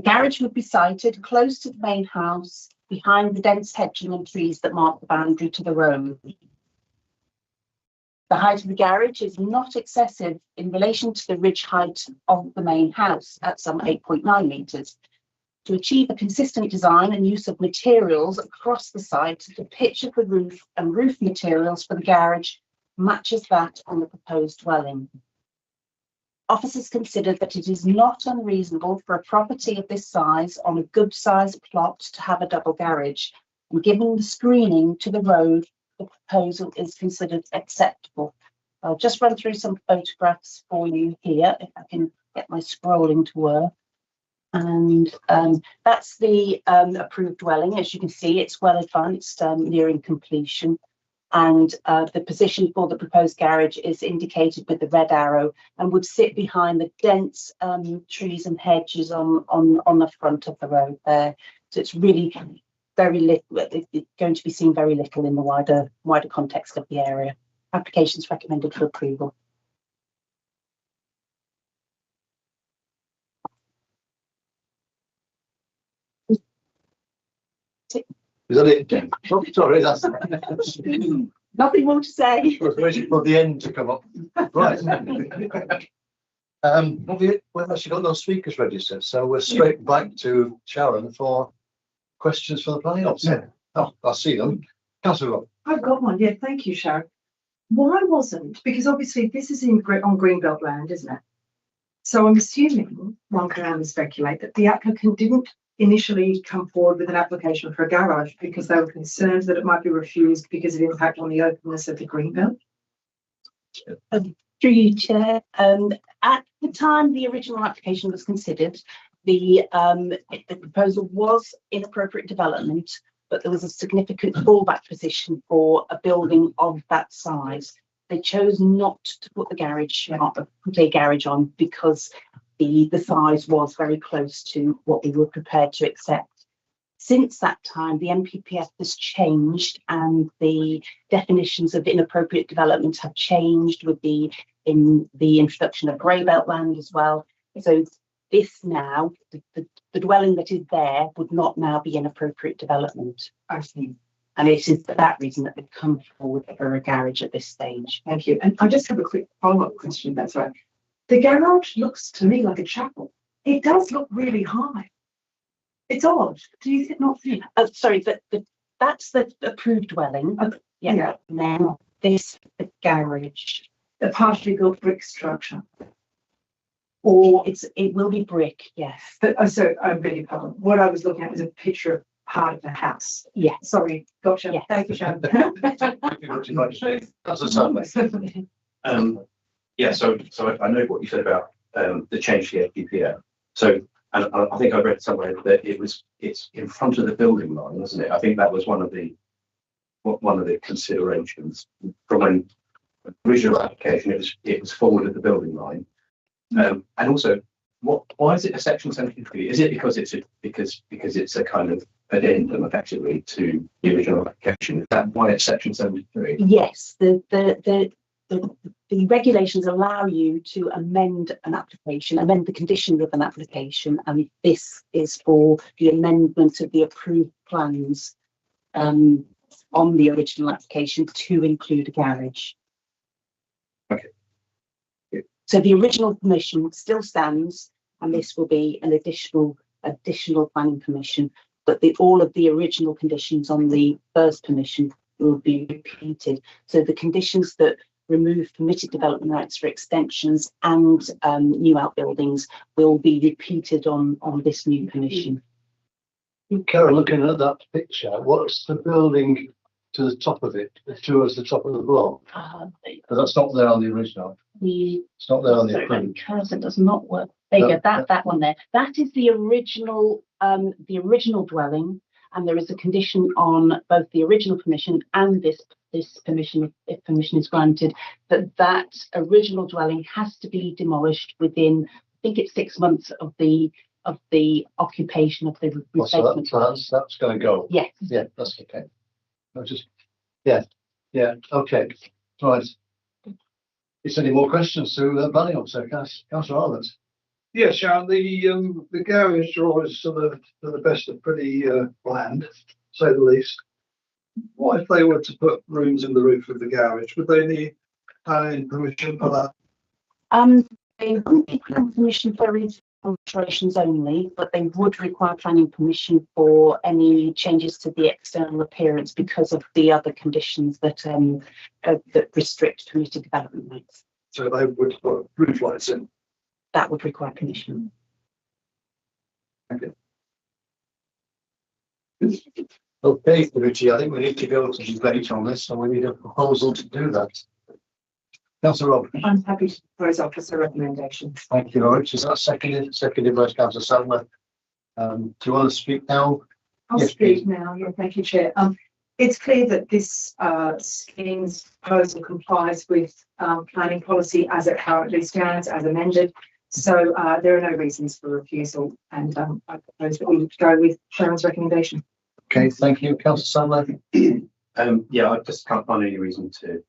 S12: garage would be sited close to the main house, behind the dense hedging and trees that mark the boundary to the road. The height of the garage is not excessive in relation to the ridge height of the main house at some 8.9 metres. To achieve a consistent design and use of materials across the site, the pitch of the roof and roof materials for the garage matches that on the proposed dwelling. Officers consider that it is not unreasonable for a property of this size on a good sized plot to have a double garage, and given the screening to the road, the proposal is considered acceptable. I'll just run through some photographs for you here, if I can get my scrolling to work. And that's the approved dwelling. As you can see, it's well advanced, nearing completion. And the position for the proposed garage is indicated with the red arrow and would sit behind the dense trees and hedges on the front of the road there. So it's really very little, it's going to be seen very little in the wider context of the area. Applications recommended for approval.
S3: Is that it, Jen? Oh, sorry, that's
S12: Nothing more to say.
S3: we're waiting for the end to come up. Right. We've actually got no speakers registered, so we're straight back to Sharon for questions for the planning officer. Oh, I see them. Councillor Rob.
S9: I've got one. Yeah, thank you, Sharon. Why wasn't, because obviously this is on Greenbelt land, isn't it? So I'm assuming, one can only speculate, that the applicant didn't initially come forward with an application for a garage because they were concerned that it might be refused because of impact on the openness of the Greenbelt.
S12: Through you, Chair. At the time the original application was considered, the proposal was inappropriate development, but there was a significant fallback position for a building of that size. they chose not to put a garage on because the size was very close to what we were prepared to accept. Since that time, the NPPF has changed and the definitions of inappropriate development have changed with the introduction of grey belt land as well. So this now, the dwelling that is there would not now be inappropriate development.
S9: I see.
S12: And it is for that reason that they've come forward for a garage at this stage.
S9: Thank you. And I just have a quick follow-up question, that's right. The garage looks to me like a chapel. It does look really high. It's odd. Do you not think?
S12: Oh, sorry, that's the approved dwelling. Yeah. And then this the garage.
S9: A partially built brick structure.
S12: Or it will be brick, yes.
S9: But so I'm really pardon. What I was looking at was a picture of part of the house.
S12: Yeah.
S9: Sorry, gotcha.
S12: Yes.
S9: Thank you, Sharon.
S3: That's a summary.
S11: Yeah, so I know what you said about the change to the APPF. So, and I think I read somewhere that it's in front of the building line, isn't it? I think that was one of the considerations from when the original application. It was forward of the building line, and also why is it a section 73? Is it because it's a kind of addendum effectively to the original application? Is that why it's section 73?
S12: Yes, the regulations allow you to amend an application, amend the conditions of an application, and this is for the amendment of the approved plans on the original application to include a garage.
S11: Okay. Yeah.
S12: So the original permission still stands, and this will be an additional planning permission, but all of the original conditions on the first permission will be repeated. So the conditions that remove permitted development rights for extensions and new outbuildings will be repeated on this new permission.
S3: Karen, looking at that picture, what's the building to the top of it, towards the top of the block? Because that's not there on the original. It's not there on the approved.
S12: Cursor does not work. There you go. That one there. That is the original dwelling, and there is a condition on both the original permission and this permission, if permission is granted, that original dwelling has to be demolished within, I think it's 6 months of the occupation of the replacement.
S3: So that's going to go.
S12: Yes.
S3: Yeah, that's okay. Okay. Right. Is there any more questions to planning officer, Councillor Arlett?
S8: Yeah, Sharon, the garage drawers to the best of pretty bland, to say the least. What if they were to put rooms in the roof of the garage? Would they need planning permission for that?
S12: They wouldn't need planning permission for alterations only, but they would require planning permission for any changes to the external appearance because of the other conditions that restrict permitted development rights.
S8: So they would put roof lights in?
S12: That would require permission.
S8: Thank you.
S3: Okay, Richie, I think we need to go to debate on this, and we need a proposal to do that. Councillor Rob.
S9: I'm happy to propose officer recommendation.
S3: Thank you, Rich. Is that seconded? Seconded by Councillor Sadler. Do you want to speak now?
S9: I'll
S3: Yes,
S9: speak
S3: please.
S9: now. Yeah, thank you, Chair. It's clear that this scheme's proposal complies with planning policy as it currently stands, as amended. So there are no reasons for refusal, and I propose that we go with Sharon's recommendation.
S3: Okay, thank you, Councillor Sadler.
S11: Yeah, I just can't find any reason to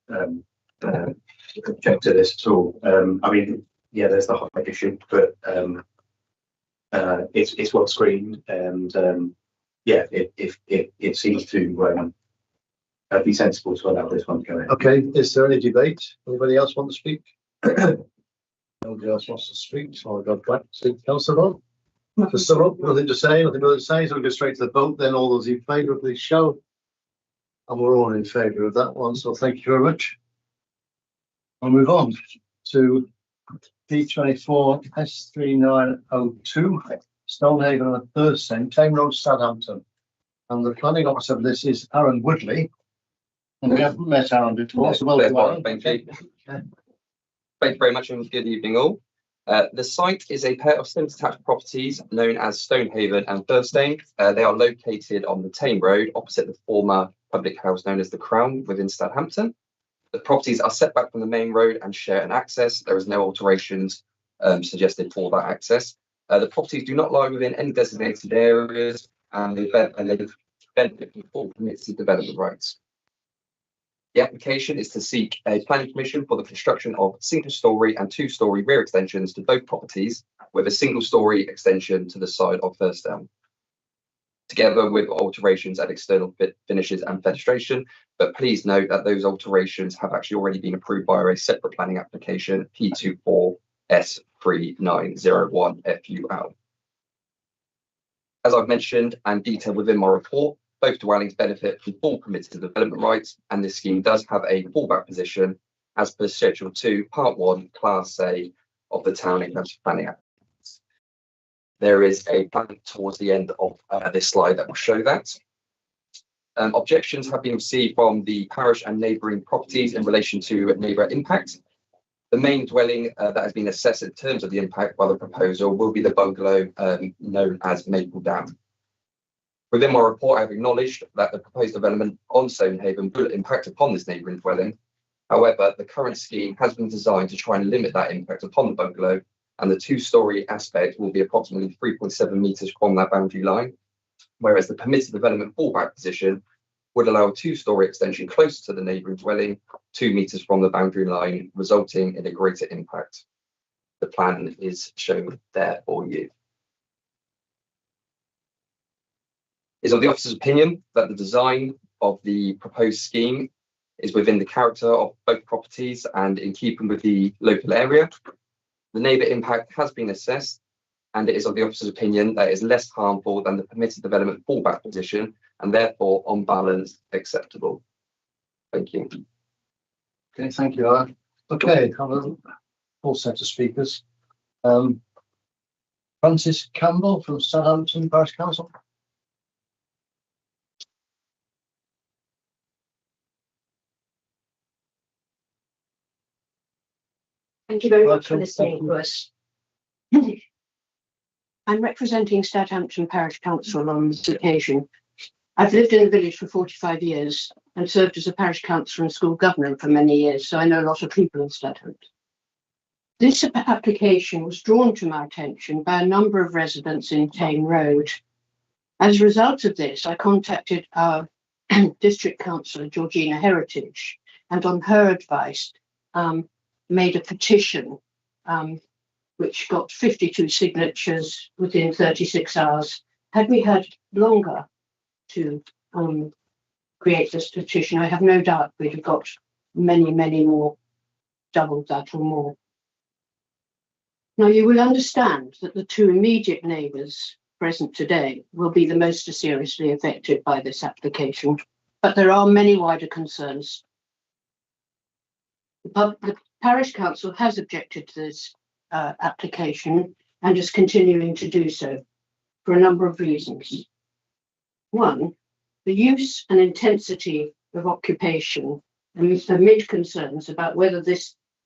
S11: object to this at all. I mean, yeah, there's the height issue, but it's well screened, and yeah, it seems to be sensible to allow this one to go in.
S3: Okay, is there any debate? Anybody else want to speak? Nobody else wants to speak, so I'll go back to Councillor Rob. Councillor Rob, nothing to say, nothing more to say, so we'll go straight to the vote then. All those in favour, please show. And we're all in favour of that one, so thank you very much. I'll move on to P24 S3902, Stonehaven on Thursday, Tame Road, Southampton. And the planning officer of this is Aaron Woodley. And we haven't met Aaron before, so welcome, Aaron.
S13: Thank you. Thank you very much and good evening all. The site is a pair of semi-detached properties known as Stonehaven and Thursday. They are located on the Tame Road opposite the former public house known as the Crown within Southampton. The properties are set back from the main road and share an access. There is no alterations suggested for that access. The properties do not lie within any designated areas, and they benefit from full permitted development rights. The application is to seek a planning permission for the construction of single-storey and two-storey rear extensions to both properties, with a single-storey extension to the side of First Elm, together with alterations at external finishes and fenestration. But please note that those alterations have actually already been approved by a separate planning application, P24S3901 FUL. As I've mentioned and detailed within my report, both dwellings benefit from full permitted development rights, and this scheme does have a fallback position as per Schedule 2, Part 1, Class A of the Town and Council Planning Act. There is a plan towards the end of this slide that will show that. Objections have been received from the parish and neighbouring properties in relation to neighbour impact. The main dwelling that has been assessed in terms of the impact by the proposal will be the bungalow known as Maple Down. Within my report, I have acknowledged that the proposed development on Stonehaven will impact upon this neighbouring dwelling. However, the current scheme has been designed to try and limit that impact upon the bungalow, and the two-storey aspect will be approximately 3.7 metres from that boundary line, whereas the permitted development fallback position would allow a two-storey extension closer to the neighbouring dwelling, 2 metres from the boundary line, resulting in a greater impact. The plan is shown there for you. It's of the officer's opinion that the design of the proposed scheme is within the character of both properties and in keeping with the local area. The neighbour impact has been assessed, and it is of the officer's opinion that it is less harmful than the permitted development fallback position, and therefore on balance acceptable. Thank you.
S3: Okay, thank you, Alan. Okay, have a full set of speakers. Francis Campbell from Southampton Parish Council.
S2: Thank you very much for listening to us. I'm representing Southampton Parish Council on this occasion. I've lived in the village for 45 years and served as a parish councillor and school governor for many years, so I know a lot of people in Southampton. This application was drawn to my attention by a number of residents in Tame Road. As a result of this, I contacted our district councillor, Georgina Heritage, and on her advice, made a petition which got 52 signatures within 36 hours. Had we had longer to create this petition, I have no doubt we'd have got many, many more, double that or more. Now, you will understand that the two immediate neighbours present today will be the most seriously affected by this application, but there are many wider concerns. The Parish Council has objected to this application and is continuing to do so for a number of reasons. One, the use and intensity of occupation amid concerns about whether the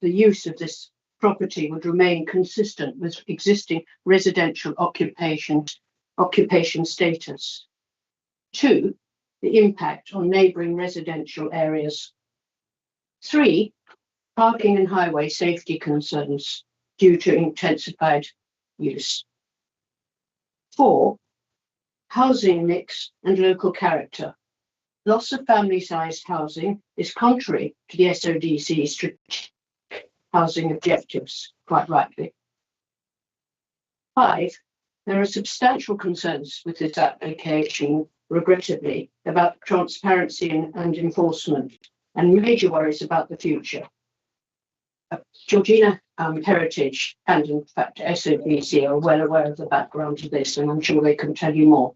S2: use of this property would remain consistent with existing residential occupation status. Two, the impact on neighbouring residential areas. Three, parking and highway safety concerns due to intensified use. Four, housing mix and local character. Loss of family-sized housing is contrary to the SODC's strategic housing objectives, quite rightly. Five, there are substantial concerns with this application, regrettably, about transparency and enforcement, and major worries about the future. Georgina Heritage and in fact SODC are well aware of the background to this, and I'm sure they can tell you more.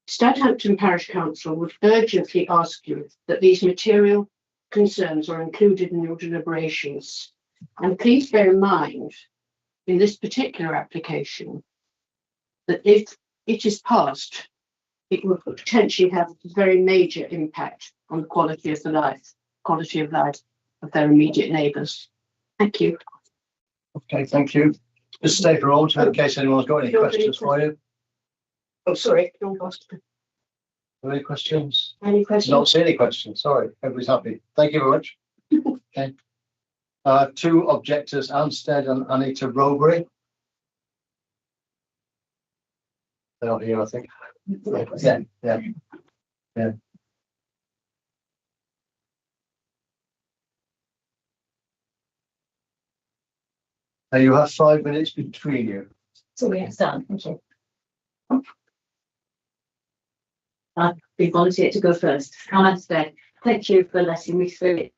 S2: Southampton Parish Council would urgently ask you that these material concerns are included in your deliberations, and please bear in mind in this particular application that if it is passed, it will potentially have a very major impact on the quality of life of their immediate neighbours. Thank you.
S3: Okay, thank you. Just stay for all in case anyone's got any questions for you.
S2: Oh, sorry.
S3: Any questions?
S2: Any questions?
S3: Not see any questions. Sorry, everybody's happy. Thank you very much. Okay. Two objectors, Anstead and Anita Rowbury. They're not here, I think. Yeah. Now you have 5 minutes between you.
S12: So we have done. Thank you. I've been volunteered to go first. Anstead, thank you for letting me through it.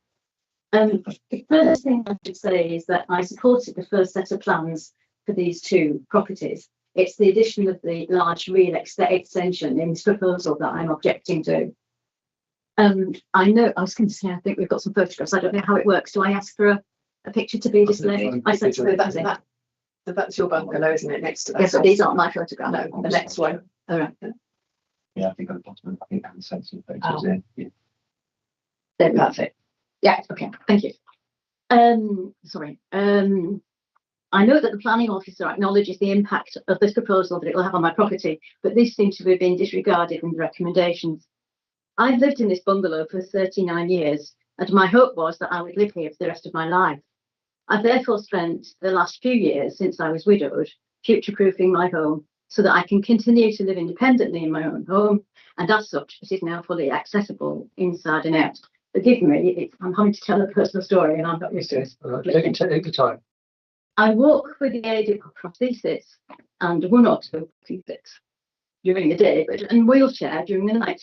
S12: The first thing I should say is that I supported the first set of plans for these two properties. It's the addition of the large real estate extension in this proposal that I'm objecting to. I know, I was going to say, I think we've got some photographs. I don't know how it works. Do I ask for a picture to be displayed? I said
S9: That's your bungalow, isn't it? Next to that.
S12: Yes, but these aren't my photographs.
S9: No, the next one.
S12: All right.
S11: Yeah, I think at the bottom, I think I can send some photos in. Yeah.
S12: They're perfect. Yeah, okay, thank you. Sorry. I know that the planning officer acknowledges the impact of this proposal that it will have on my property, but these seem to have been disregarded in the recommendations. I've lived in this bungalow for 39 years, and my hope was that I would live here for the rest of my life. I've therefore spent the last few years since I was widowed, future-proofing my home so that I can continue to live independently in my own home, and as such, it is now fully accessible inside and out. Forgive me, I'm having to tell a personal story and I'm not used to it.
S3: Take your time.
S12: I walk with the aid of prosthesis and one or two prosthetics during the day, but in wheelchair during the night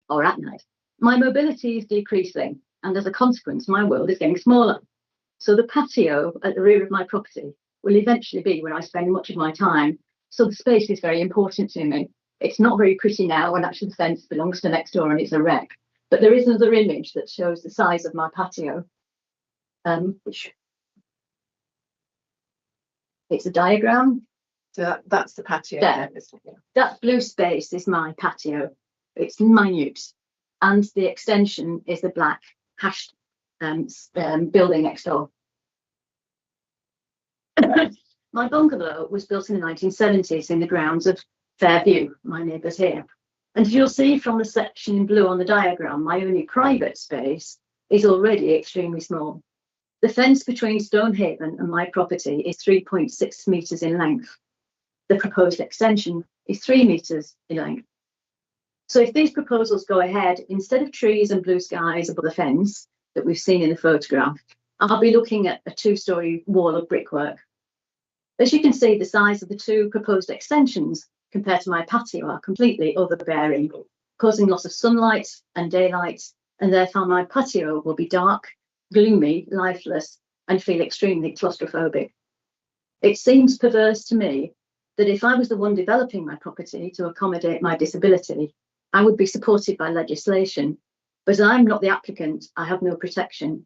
S12: or at night. My mobility is decreasing, and as a consequence, my world is getting smaller. So the patio at the rear of my property will eventually be where I spend much of my time. So the space is very important to me. It's not very pretty now, and actually the fence belongs to next door and it's a wreck. But there is another image that shows the size of my patio, which it's a diagram.
S9: So that's the patio.
S12: There. That blue space is my patio. It's minute, and the extension is the black hashed building next door. My bungalow was built in the 1970s in the grounds of Fairview, my neighbours here. And you'll see from the section in blue on the diagram, my only private space is already extremely small. The fence between Stonehaven and my property is 3.6 metres in length. The proposed extension is 3 metres in length. So if these proposals go ahead, instead of trees and blue skies above the fence that we've seen in the photograph, I'll be looking at a 2-storey wall of brickwork. As you can see, the size of the two proposed extensions compared to my patio are completely overbearing, causing loss of sunlight and daylight, and therefore my patio will be dark, gloomy, lifeless, and feel extremely claustrophobic. It seems perverse to me that if I was the one developing my property to accommodate my disability, I would be supported by legislation, but I'm not the applicant, I have no protection.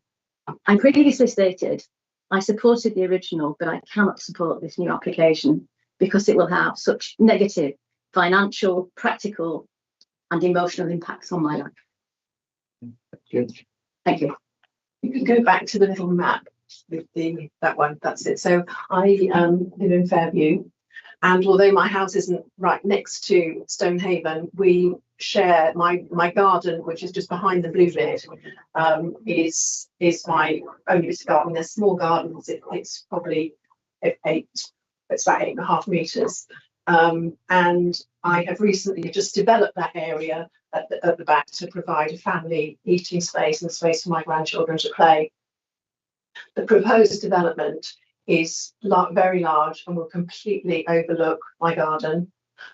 S12: I previously stated I supported the original, but I cannot support this new application because it will have such negative financial, practical, and emotional impacts on my life. Thank you.
S9: You can go back to the little map with that one. That's it. So I live in Fairview, and although my house isn't right next to Stonehaven, we share my garden, which is just behind the blue bit, is my only bit of garden. They're small gardens. It's probably it's about 8.5 metres. And I have recently just developed that area at the back to provide a family eating space and space for my grandchildren to play. The proposed development is very large and will completely overlook my garden.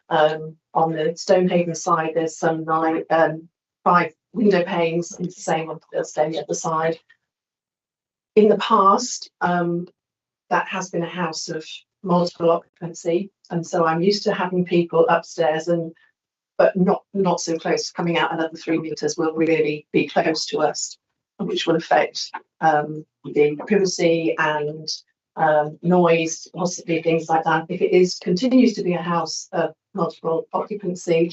S9: On the Stonehaven side, there's some 5 window panes, and the same on the other side. In the past, that has been a house of multiple occupancy, and so I'm used to having people upstairs, but not so close. Coming out another 3 metres will really be close to us, which will affect the privacy and noise, possibly things like that. If it continues to be a house of multiple occupancy,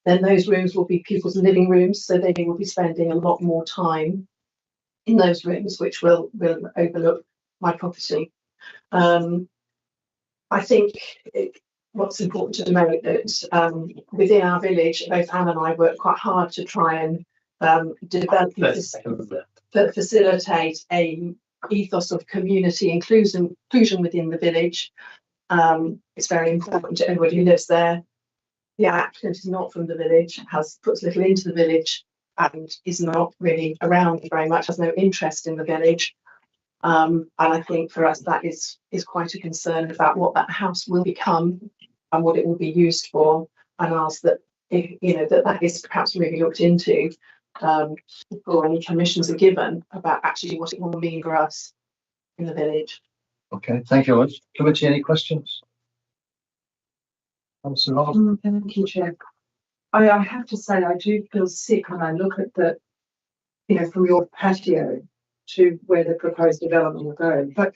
S9: then those rooms will be people's living rooms, so they will be spending a lot more time in those rooms, which will overlook my property. I think what's important to note that within our village, both Anne and I work quite hard to try and develop that facilitate a ethos of community inclusion within the village. It's very important to everybody who lives there. The applicant is not from the village, puts little into the village, and is not really around very much, has no interest in the village. And I think for us that is quite a concern about what that house will become and what it will be used for, and ask that that is perhaps really looked into before any commissions are given about actually what it will mean for us in the village.
S3: Okay, thank you very much. Committee, any questions?
S9: Thank you, Chair. I have to say I do feel sick when I look at the, from your patio to where the proposed development will go. But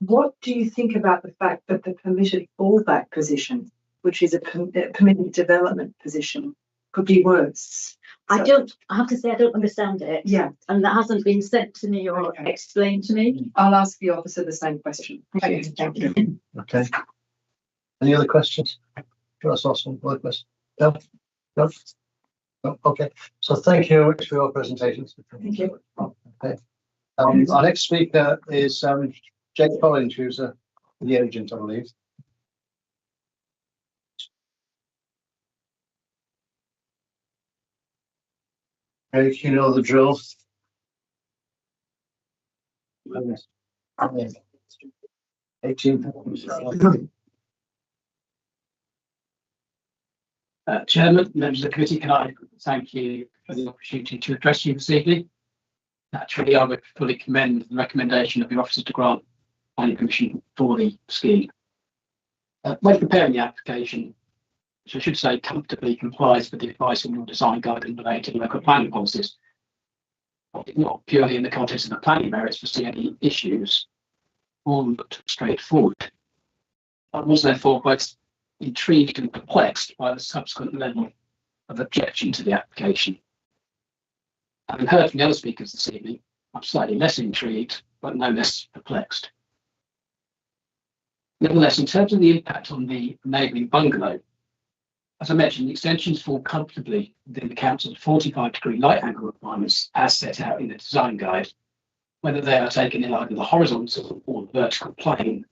S9: what do you think about the fact that the permitted fallback position, which is a permitted development position, could be worse?
S14: I have to say, I don't understand it.
S9: Yeah.
S14: And that hasn't been sent to me or explained to me.
S9: I'll ask the officer the same question. Thank you.
S3: Okay. Any other questions? Just ask one more question. No? No? No? Okay. So thank you very much for your presentations.
S9: Thank you.
S3: Okay. Our next speaker is Jake Collins, who's the agent, I believe. Jake, you know the drill. Yes. 18.
S15: Chairman, members of the committee, can I thank you for the opportunity to address you this evening. Naturally, I would fully commend the recommendation of your officers to grant planning permission for the scheme. When preparing the application, which I should say comfortably complies with the advice in your design guide and related to local planning policies, not purely in the context of the planning merits to see any issues, all looked straightforward. I was therefore both intrigued and perplexed by the subsequent level of objection to the application. Having heard from the other speakers this evening, I'm slightly less intrigued, but no less perplexed. Nevertheless, in terms of the impact on the neighbouring bungalow, as I mentioned, the extensions fall comfortably within the council's 45-degree light angle requirements as set out in the design guide, whether they are taken in either the horizontal or the vertical plane.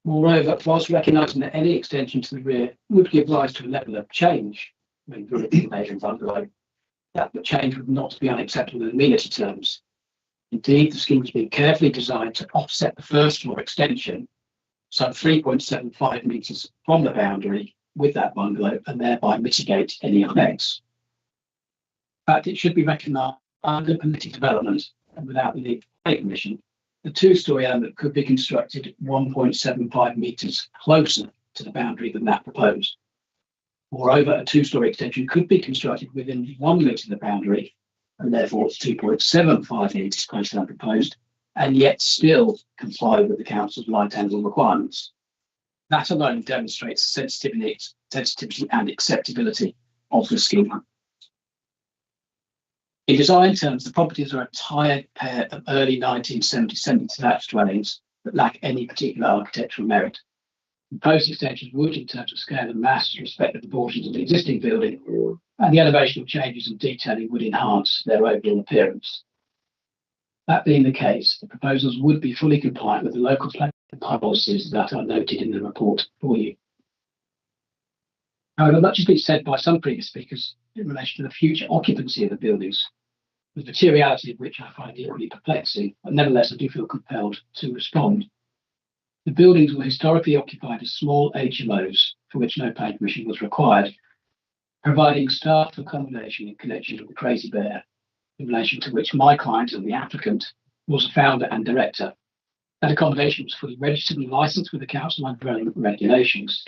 S15: Moreover, whilst recognising that any extension to the rear would give rise to a level of change when viewing the neighbouring bungalow, that the change would not be unacceptable in amenity terms. Indeed, the scheme has been carefully designed to offset the first floor extension, some 3.75 metres from the boundary with that bungalow, and thereby mitigate any effects. In fact, it should be recognised under permitted development and without the need for planning permission, the two-storey element could be constructed 1.75 metres closer to the boundary than that proposed. Moreover, a two-storey extension could be constructed within 1 metre of the boundary, and therefore 2.75 metres closer than proposed, and yet still comply with the council's light angle requirements. That alone demonstrates sensitivity and acceptability of the scheme. In design terms, the properties are a tired pair of early 1970s semi-detached dwellings that lack any particular architectural merit. Proposed extensions would, in terms of scale and mass, respect the proportions of the existing building, and the elevational changes and detailing would enhance their overall appearance. That being the case, the proposals would be fully compliant with the local planning policies that are noted in the report for you. However, much has been said by some previous speakers in relation to the future occupancy of the buildings, the materiality of which I find equally perplexing, but nevertheless I do feel compelled to respond. The buildings were historically occupied as small HMOs for which no planning permission was required, providing staff accommodation in connection with the Crazy Bear, in relation to which my client and the applicant was a founder and director. That accommodation was fully registered and licensed with the council under relevant regulations.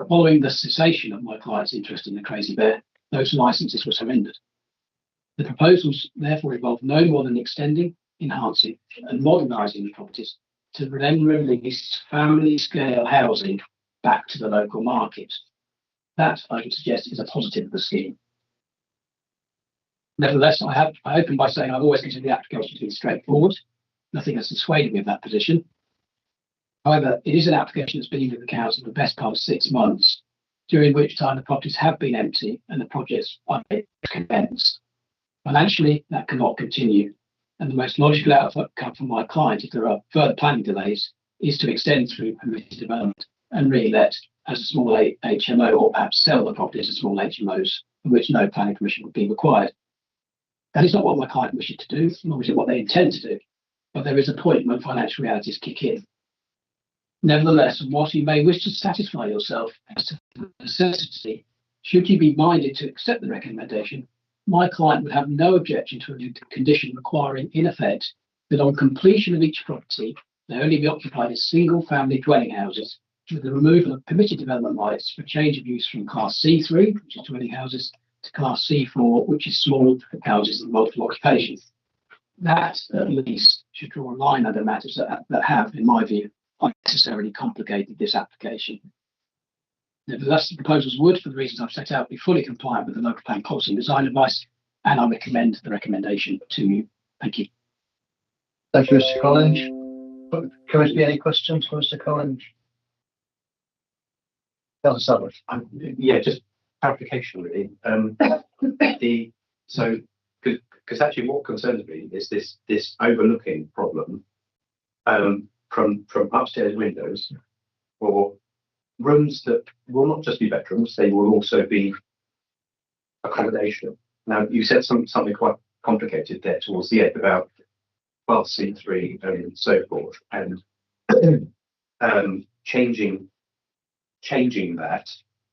S15: Following the cessation of my client's interest in the Crazy Bear, those licenses were surrendered. The proposals therefore involve no more than extending, enhancing and modernising the properties to then release family-scale housing back to the local market. That, I would suggest, is a positive of the scheme. Nevertheless, I open by saying I've always considered the application to be straightforward. Nothing has dissuaded me of that position. However, it is an application that's been with the council for the best part of 6 months, during which time the properties have been empty and the projects are commenced. Financially, that cannot continue, and the most logical outcome for my client, if there are further planning delays, is to extend through permitted development and re-let as a small HMO, or perhaps sell the property as a small HMOs, for which no planning permission would be required. That is not what my client wishes to do, nor is it what they intend to do, but there is a point when financial realities kick in. Nevertheless, whilst you may wish to satisfy yourself as to the necessity, should you be minded to accept the recommendation, my client would have no objection to a condition requiring, in effect, that on completion of each property, they only be occupied as single-family dwelling houses, with the removal of permitted development rights for change of use from Class C3, which is dwelling houses, to Class C4, which is small houses and multiple occupations. That, at least, should draw a line under matters that have, in my view, unnecessarily complicated this application. Nevertheless, the proposals would, for the reasons I've set out, be fully compliant with the local plan policy and design advice, and I recommend the recommendation to you. Thank you.
S3: Thank you, Mr. Collins. Committee, any questions for Mr. Collins? Councillor Savage.
S11: Yeah, just clarification really. Because actually what concerns me is this overlooking problem from upstairs windows, or rooms that will not just be bedrooms, they will also be accommodation. Now, you said something quite complicated there towards the end about Class C3 and so forth, and changing that.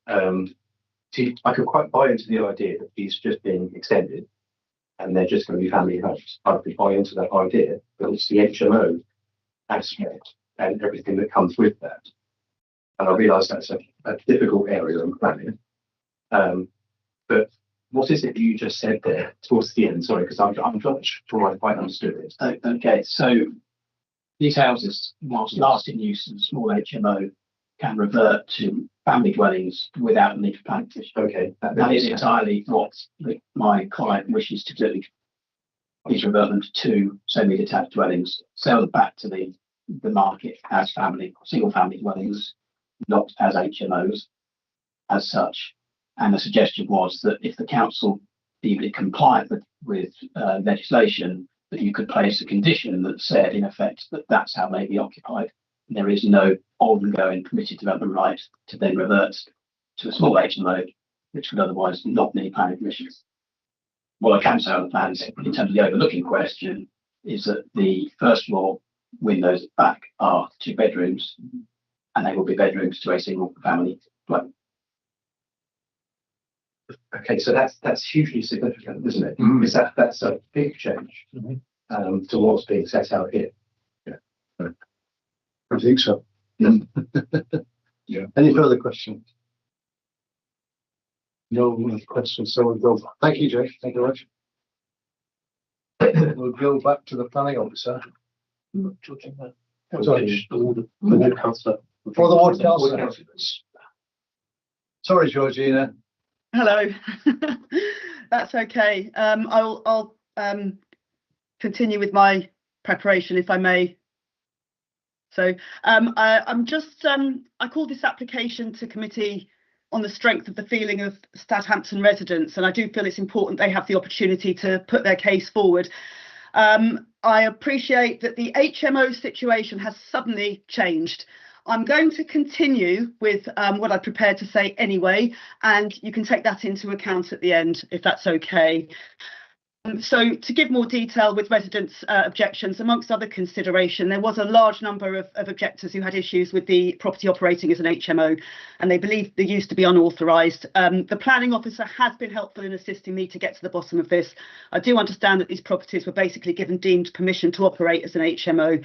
S11: I could quite buy into the idea that these are just being extended and they're just going to be family homes. I could buy into that idea, but it's the HMO aspect and everything that comes with that. And I realise that's a difficult area in planning. But what is it that you just said there towards the end? Sorry, because I'm not sure I quite understood it.
S15: Okay, so these houses, whilst last in use as a small HMO, can revert to family dwellings without the need for planning permission.
S11: Okay,
S15: that is entirely what my client wishes to do. Is revert them to two semi-detached dwellings, sell them back to the market as single family dwellings, not as HMOs as such. And the suggestion was that if the council deemed it compliant with legislation, that you could place a condition that said, in effect, that that's how they be occupied. There is no ongoing permitted development right to then revert to a small HMO, which would otherwise not need planning permission. What I can say on the plans, in terms of the overlooking question, is that the first floor windows back are 2 bedrooms, and they will be bedrooms to a single family dwelling.
S11: Okay, so that's hugely significant, isn't it? Mm-hmm. Because that's a big change to what's being set out here.
S3: Yeah, I think so. Yeah. Any further questions? No questions. So we'll go. Thank you, Jake. Thank you very much. We'll go back to the planning officer. Sorry, the ward councillor. For the ward councillor. Sorry, Georgina.
S16: Hello. That's okay. I'll continue with my preparation, if I may. So I'm just I called this application to committee on the strength of the feeling of Stadhampton residents, and I do feel it's important they have the opportunity to put their case forward. I appreciate that the HMO situation has suddenly changed. I'm going to continue with what I prepared to say anyway, and you can take that into account at the end, if that's okay. So to give more detail with residents' objections, amongst other consideration, there was a large number of objectors who had issues with the property operating as an HMO, and they believed the use to be unauthorised. The planning officer has been helpful in assisting me to get to the bottom of this. I do understand that these properties were basically given deemed permission to operate as an HMO,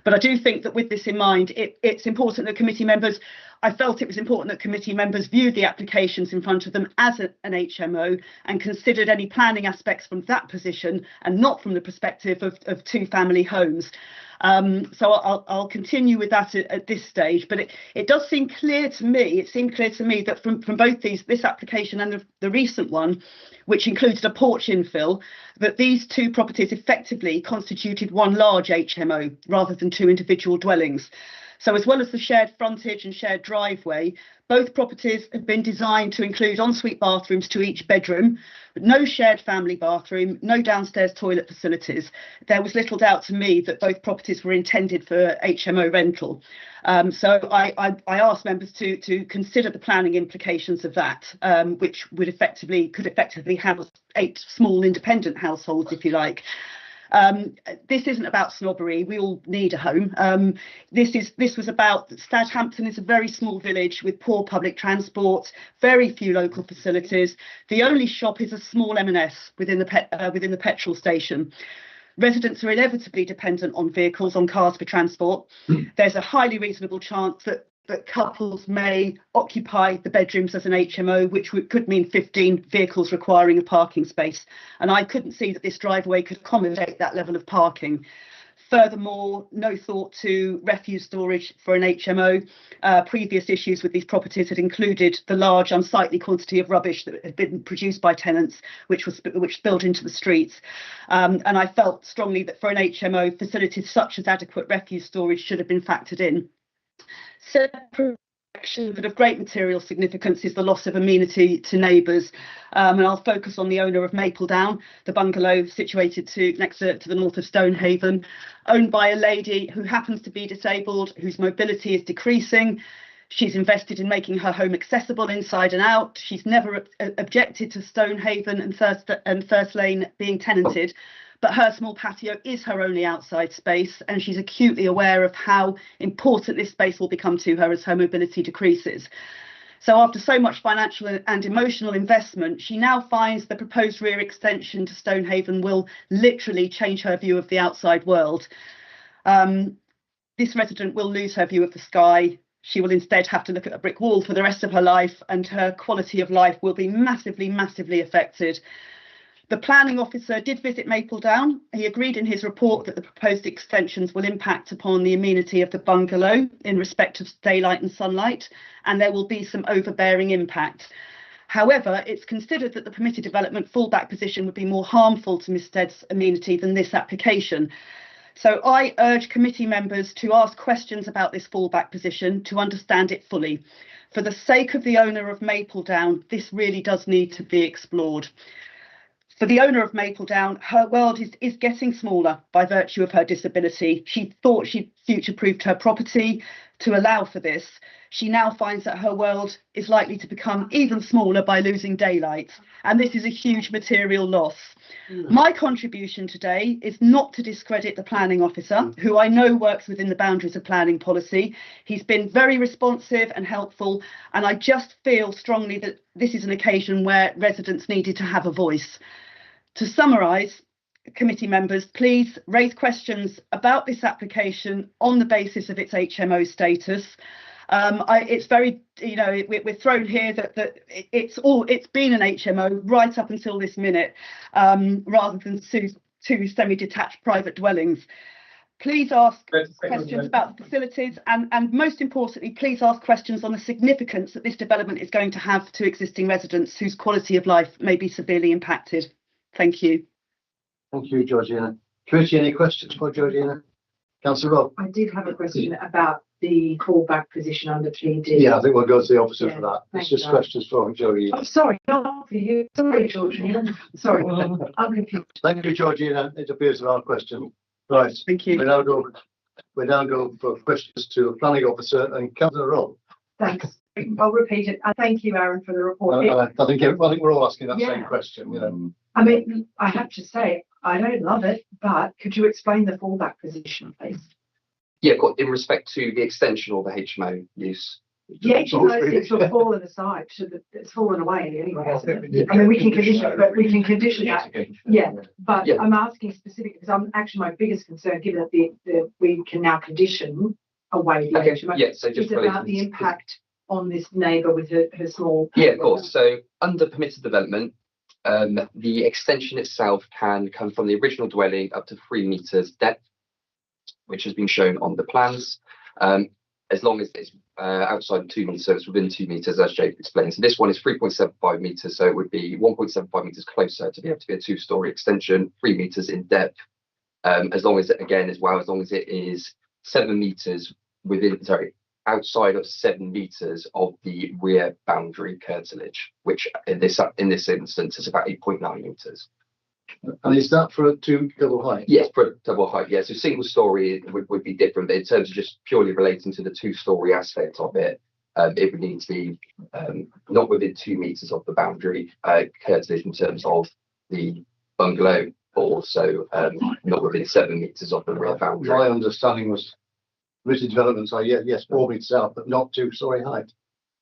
S16: but I do think that with this in mind, it's important that committee members, I felt it was important that committee members viewed the applications in front of them as an HMO and considered any planning aspects from that position and not from the perspective of 2 family homes. So I'll continue with that at this stage, but it does seem clear to me, that from both this application and the recent one, which included a porch infill, that these 2 properties effectively constituted one large HMO rather than 2 individual dwellings. So as well as the shared frontage and shared driveway, both properties have been designed to include ensuite bathrooms to each bedroom, but no shared family bathroom, no downstairs toilet facilities. There was little doubt to me that both properties were intended for HMO rental. So I asked members to consider the planning implications of that, which could effectively house 8 small independent households, if you like. This isn't about snobbery. We all need a home. This was about Stadhampton is a very small village with poor public transport, very few local facilities. The only shop is a small M&S within the petrol station. Residents are inevitably dependent on vehicles, on cars for transport. There's a highly reasonable chance that couples may occupy the bedrooms as an HMO, which could mean 15 vehicles requiring a parking space. And I couldn't see that this driveway could accommodate that level of parking. Furthermore, no thought to refuse storage for an HMO. Previous issues with these properties had included the large unsightly quantity of rubbish that had been produced by tenants, which spilled into the streets. And I felt strongly that for an HMO, facilities such as adequate refuse storage should have been factored in. Separate action that of great material significance is the loss of amenity to neighbours, and I'll focus on the owner of Mapledown, the bungalow situated next to the north of Stonehaven, owned by a lady who happens to be disabled, whose mobility is decreasing. She's invested in making her home accessible inside and out. She's never objected to Stonehaven and First Lane being tenanted, but her small patio is her only outside space, and she's acutely aware of how important this space will become to her as her mobility decreases. So after so much financial and emotional investment, she now finds the proposed rear extension to Stonehaven will literally change her view of the outside world. This resident will lose her view of the sky. She will instead have to look at a brick wall for the rest of her life, and her quality of life will be massively, massively affected. The planning officer did visit Mapledown. He agreed in his report that the proposed extensions will impact upon the amenity of the bungalow in respect of daylight and sunlight, and there will be some overbearing impact. However, it's considered that the permitted development fallback position would be more harmful to Misstead's amenity than this application. So I urge committee members to ask questions about this fallback position to understand it fully. For the sake of the owner of Mapledown, this really does need to be explored. For the owner of Mapledown, her world is getting smaller by virtue of her disability. She thought she'd future-proofed her property to allow for this. She now finds that her world is likely to become even smaller by losing daylight, and this is a huge material loss. My contribution today is not to discredit the planning officer, who I know works within the boundaries of planning policy. He's been very responsive and helpful, and I just feel strongly that this is an occasion where residents needed to have a voice. To summarise, committee members, please raise questions about this application on the basis of its HMO status. It's very, we're thrown here that it's been an HMO right up until this minute, rather than two semi-detached private dwellings. Please ask questions about the facilities, and most importantly, please ask questions on the significance that this development is going to have to existing residents whose quality of life may be severely impacted. Thank you.
S3: Thank you, Georgina. Committee, any questions for Georgina? Councillor Rob?
S9: I did have a question about the fallback position under 3D.
S3: Yeah, I think we'll go to the officer for that. It's
S9: thank
S3: just
S9: you.
S3: questions for Georgina.
S9: Oh, sorry, not for you. Sorry, Georgina. Sorry, I'm confused.
S3: Thank you, Georgina. It appears there are questions. Right.
S16: Thank you.
S3: We now go for questions to the planning officer and Councillor Rob.
S9: Thanks. I'll repeat it. Thank you, Aaron, for the report.
S3: I think we're all asking that same question.
S9: I mean, I have to say, I don't love it, but could you explain the fallback position, please?
S13: Yeah, in respect to the extension or the HMO use.
S9: Yeah, it's sort of fallen aside. It's fallen away anyway. I mean, we can condition that. Yeah, but I'm asking specifically because I'm actually my biggest concern, given that we can now condition away the HMO.
S13: Yeah, so just
S9: is about the impact on this neighbour with her small.
S13: Yeah, of course. So under permitted development, the extension itself can come from the original dwelling up to 3 metres depth, which has been shown on the plans, as long as it's outside 2 metres, so it's within 2 metres, as Jake explained. So this one is 3.75 metres, so it would be 1.75 metres closer to be able to be a 2-storey extension, 3 metres in depth, as long as it, again, as well, as long as it is 7 metres outside of 7 meters of the rear boundary curtilage, which in this instance is about 8.9 meters.
S3: And is that for a 2 double height?
S13: Yes, for a double height, yes. So single story would be different, but in terms of just purely relating to the 2-story aspect of it, it would need to be not within 2 meters of the boundary curtilage in terms of the bungalow, but also not within 7 meters of the rear boundary.
S3: My understanding was permitted developments are, yes, 4 meters out, but not 2-story height.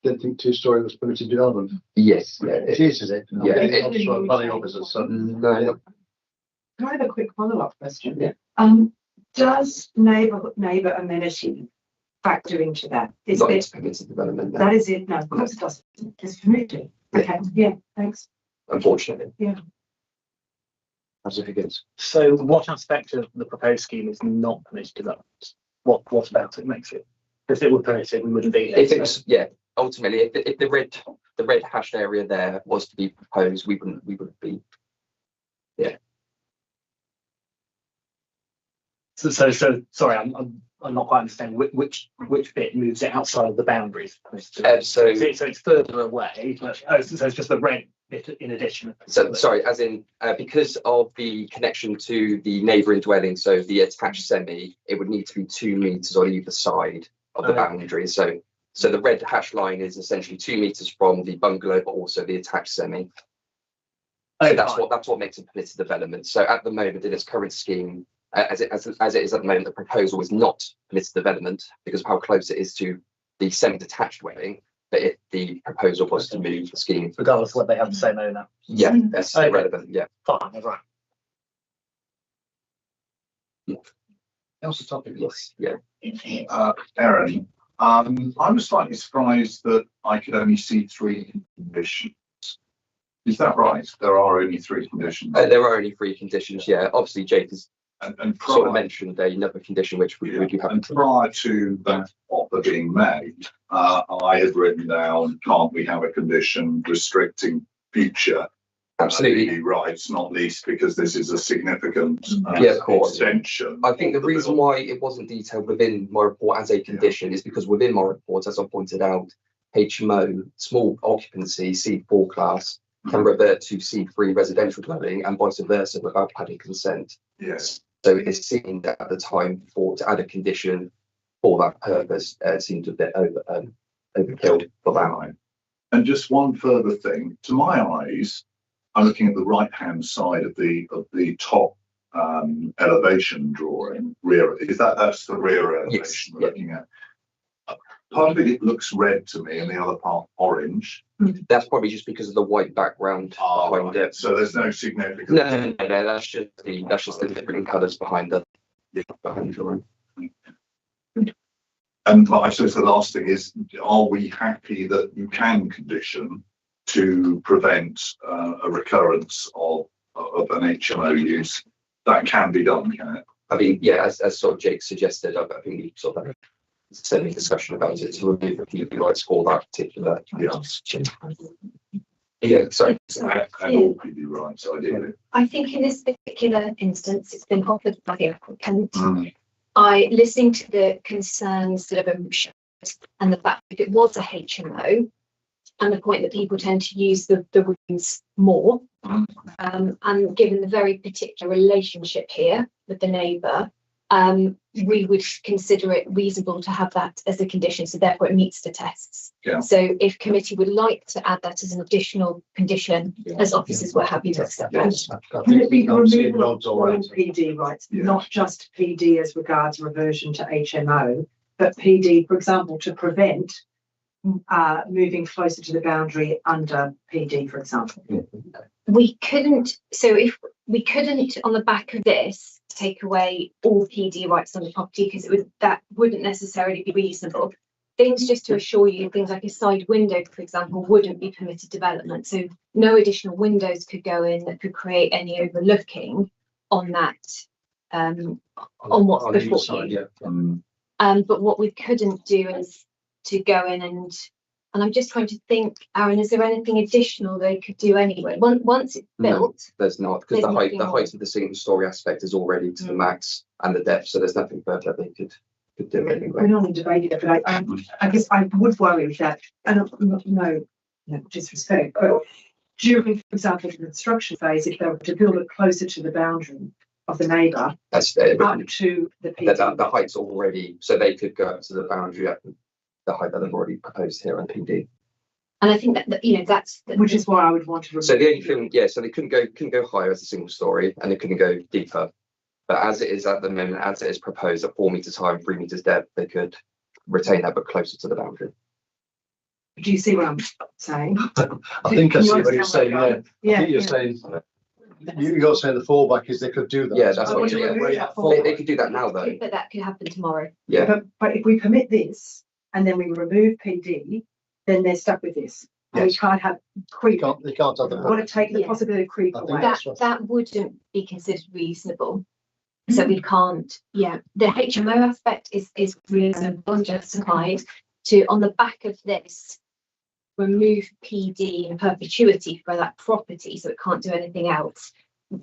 S3: Didn't think 2-story was permitted development.
S13: Yes,
S3: It is it?
S13: Yeah,
S3: It's planning officers, so.
S13: No.
S9: Can I have a quick follow-up question?
S13: Yeah.
S9: Does neighbour amenity factor into that? Is
S13: Not
S9: it
S13: into permitted development, no.
S9: that is it? No, of course it doesn't. It's permitted. Okay, yeah, thanks.
S13: Unfortunately.
S9: Yeah.
S10: So what aspect of the proposed scheme is not permitted development? What about it makes it? If it were permitted, we wouldn't be here.
S13: If it was, yeah, ultimately, if the red hashed area there was to be proposed, we wouldn't be. Yeah.
S10: So sorry, I'm not quite understanding which bit moves it outside of the boundaries. So it's further away, but so it's just the red bit in addition.
S13: So sorry, as in because of the connection to the neighbouring dwelling, so the attached semi, it would need to be 2 meters on either side of the boundary. So the red hash line is essentially 2 meters from the bungalow, but also the attached semi. So that's what makes it permitted development. So at the moment, in its current scheme, as it is at the moment, the proposal is not permitted development because of how close it is to the semi-detached dwelling. But if the proposal was to move the scheme,
S10: regardless of whether they have the same owner.
S13: Yeah, that's irrelevant. Yeah.
S10: Fine, right.
S13: Yeah.
S3: Else the topic.
S13: Yes. Yeah.
S7: Aaron, I was slightly surprised that I could only see 3 conditions. Is that right? There are only 3 conditions.
S13: There are only 3 conditions. Yeah. Obviously, Jake has
S7: and
S13: sort of mentioned another condition which we would have.
S7: And prior to that offer being made, I had written down, can't we have a condition restricting future
S13: absolutely
S7: rights, not least because this is a significant extension.
S13: I think the reason why it wasn't detailed within my report as a condition is because within my report, as I pointed out, HMO, small occupancy, C4 class, can revert to C3 residential dwelling and vice versa without adding consent.
S7: Yes.
S13: So it seemed at the time to add a condition for that purpose seemed a bit overkill for that.
S7: And just one further thing, to my eyes, I'm looking at the right-hand side of the top elevation drawing. That's the rear elevation we're looking at. Part of it looks red to me, and the other part orange.
S13: That's probably just because of the white background behind it.
S7: So there's no significance.
S13: No. That's just the different colours behind the drawing.
S7: And I suppose the last thing is, are we happy that you can condition to prevent a recurrence of an HMO use? That can be done, can it?
S13: I mean, yeah, as sort of Jake suggested, I think we sort of had a semi discussion about it to remove the PUP rights for that particular. Yeah, sorry.
S7: And all PUP rights, ideally.
S17: I think in this particular instance, it's been offered by the applicant. Listening to the concerns that have been shared and the fact that it was a HMO, and the point that people tend to use the rooms more, and given the very particular relationship here with the neighbour, we would consider it reasonable to have that as a condition, so therefore it meets the tests.
S7: Yeah.
S17: So if committee would like to add that as an additional condition, as officers we're happy to accept that.
S9: Can it be removal of all PD rights, not just PD as regards reversion to HMO, but PD, for example, to prevent moving closer to the boundary under PD, for example?
S17: We couldn't, so if we couldn't on the back of this take away all PD rights on the property, because that wouldn't necessarily be reasonable. Things just to assure you, things like a side window, for example, wouldn't be permitted development. So no additional windows could go in that could create any overlooking on that, on what's before you. But what we couldn't do is to go in and I'm just trying to think, Aaron, is there anything additional they could do anyway? Once it's built,
S13: no, there's not, because the height of the single story aspect is already to the max and the depth, so there's nothing further they could could do it
S9: We're
S13: anyway.
S9: not in debate yet, but I guess I would worry that, and no disrespect, but during, for example, the construction phase, if they were to build it closer to the boundary of the neighbour,
S13: That's
S9: up to the PD.
S13: the height's already, so they could go up to the boundary at the height that they've already proposed here on PD.
S17: And I think that that's
S9: which is why I would want to.
S13: So the only thing, yeah, so they couldn't go higher as a single story, and they couldn't go deeper. But as it is at the moment, as it is proposed at 4 meters high and 3 meters depth, they could retain that, but closer to the boundary.
S9: Do you see what I'm saying?
S3: I think I see what you're saying there.
S9: Yeah.
S3: I think you're saying, you're saying the fallback is they could do that.
S13: Yeah, that's what
S9: you
S13: yeah.
S9: mean.
S13: They could do that now though.
S17: but that could happen tomorrow.
S13: Yeah.
S9: But if we permit this and then we remove PD, then they're stuck with this. And we can't have creep.
S3: They can't have the.
S9: Want to take the
S17: Yeah.
S9: possibility of creep away.
S17: That wouldn't be considered reasonable. So we can't, the HMO aspect is reasonable and justified. To, on the back of this, remove PD in perpetuity for that property so it can't do anything else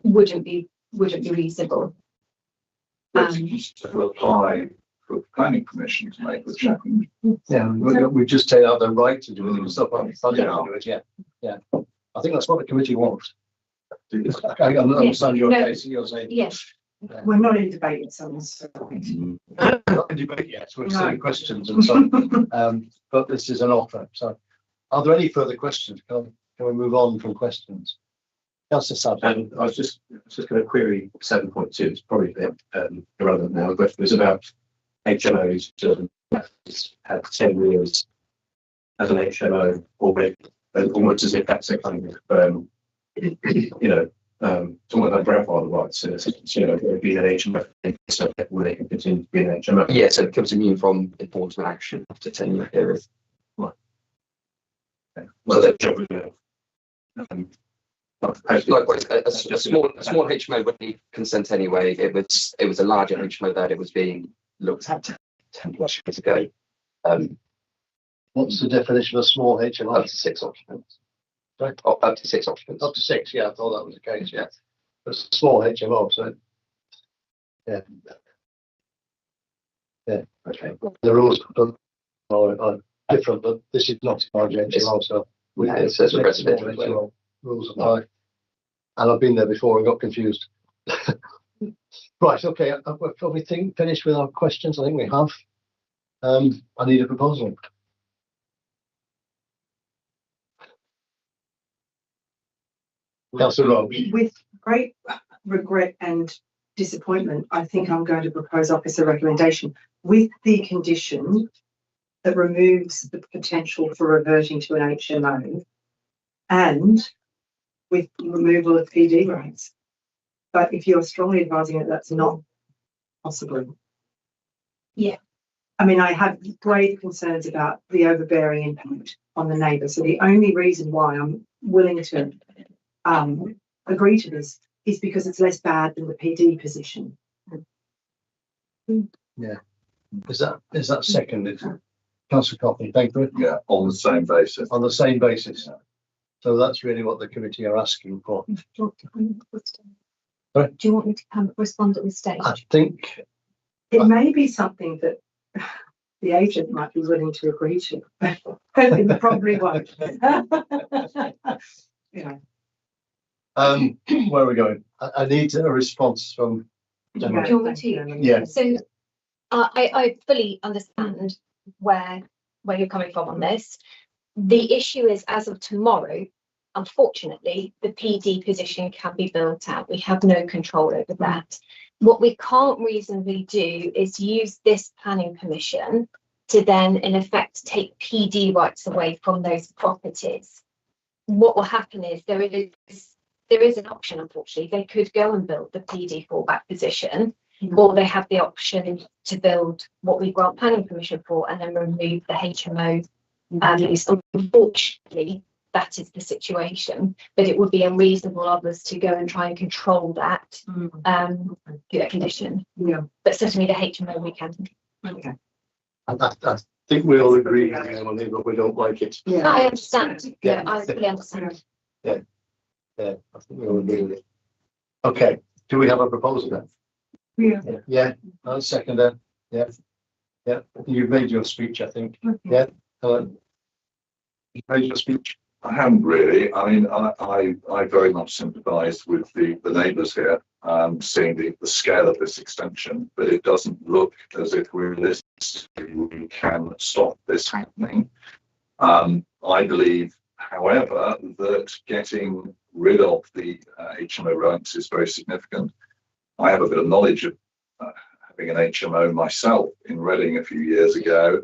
S17: wouldn't be reasonable.
S7: To apply for the planning permission to make the change.
S3: Yeah, we just take out the right to do it and stuff. Yeah. I think that's what the committee wants. I understand your case. You're saying.
S17: Yes.
S9: We're not in debate, so
S3: Not in debate yet. We're saying questions and so on. But this is an offer. So, are there any further questions? Can we move on from questions? Councillor Sadler.
S11: I was just going to query 7.2. It's probably a bit irrelevant now, but it was about HMOs that had 10 years as an HMO already, and almost as if that's a kind of talking about grandfather rights, it'd be an HMO, so where they can continue to be an HMO.
S13: Yeah, so it becomes immune from enforcement action after 10-year period.
S11: Right. Okay. Well,
S13: likewise, a small HMO wouldn't need consent anyway. It was a larger HMO that it was being looked at 10 plus years ago.
S3: What's the definition of a small HMO?
S13: Up to 6 occupants. Right. Oh, up to 6 occupants.
S3: Up to 6, yeah, I thought that was the case, yeah. It's a small HMO, so yeah. Yeah, okay. The rules are different, but this is not a large HMO, so
S13: it says residential
S3: HMO rules apply. And I've been there before and got confused. Right, okay, have we finished with our questions? I think we have. I need a proposal. Councillor Rowe.
S9: With great regret and disappointment, I think I'm going to propose officer recommendation with the condition that removes the potential for reverting to an HMO and with removal of PD rights. But if you're strongly advising it, that's not possible.
S17: Yeah.
S9: I mean, I have grave concerns about the overbearing impact on the neighbour. So the only reason why I'm willing to agree to this is because it's less bad than the PD position.
S3: Yeah. Is that seconded? Councillor Coffey, thank you.
S7: Yeah, on the same basis.
S3: On the same basis. So that's really what the committee are asking for.
S17: Do you want me to respond at this stage?
S3: I think
S9: it may be something that the agent might be willing to agree to. It probably won't.
S3: Where are we going? I need a response from.
S17: Do you want me to?
S3: Yeah.
S17: So I fully understand where you're coming from on this. The issue is, as of tomorrow, unfortunately, the PD position can be built out. We have no control over that. What we can't reasonably do is use this planning permission to then, in effect, take PD rights away from those properties. What will happen is there is an option, unfortunately. They could go and build the PD fallback position, or they have the option to build what we grant planning permission for and then remove the HMO use. Unfortunately, that is the situation, but it would be unreasonable of us to go and try and control that condition.
S9: Yeah.
S17: But certainly the HMO we can.
S9: Okay.
S3: I think we all agree, Emily, but we don't like it.
S17: Yeah. I understand. Yeah, I fully understand.
S3: Yeah. Yeah, I think we all agree with it. Okay, do we have a proposal then?
S9: Yeah.
S3: Yeah, I'll second that. Yeah. Yeah, you've made your speech, I think. Yeah. You've made your speech.
S7: I haven't really. I mean, I very much sympathise with the neighbours here, seeing the scale of this extension, but it doesn't look as if realistically we can stop this happening. I believe, however, that getting rid of the HMO rights is very significant. I have a bit of knowledge of having an HMO myself in Reading a few years ago.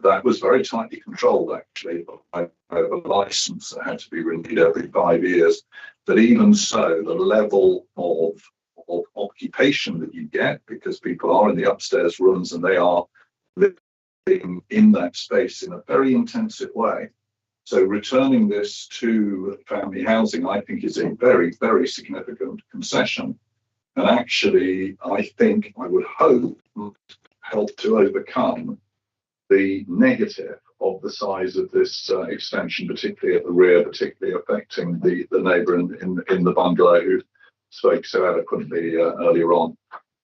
S7: That was very tightly controlled, actually, by a licence that had to be renewed every 5 years. But even so, the level of occupation that you get, because people are in the upstairs rooms and they are living in that space in a very intensive way. So returning this to family housing, I think, is a very, very significant concession. And actually, I think, I would hope, help to overcome the negative of the size of this extension, particularly at the rear, particularly affecting the neighbour in the bungalow who spoke so eloquently earlier on.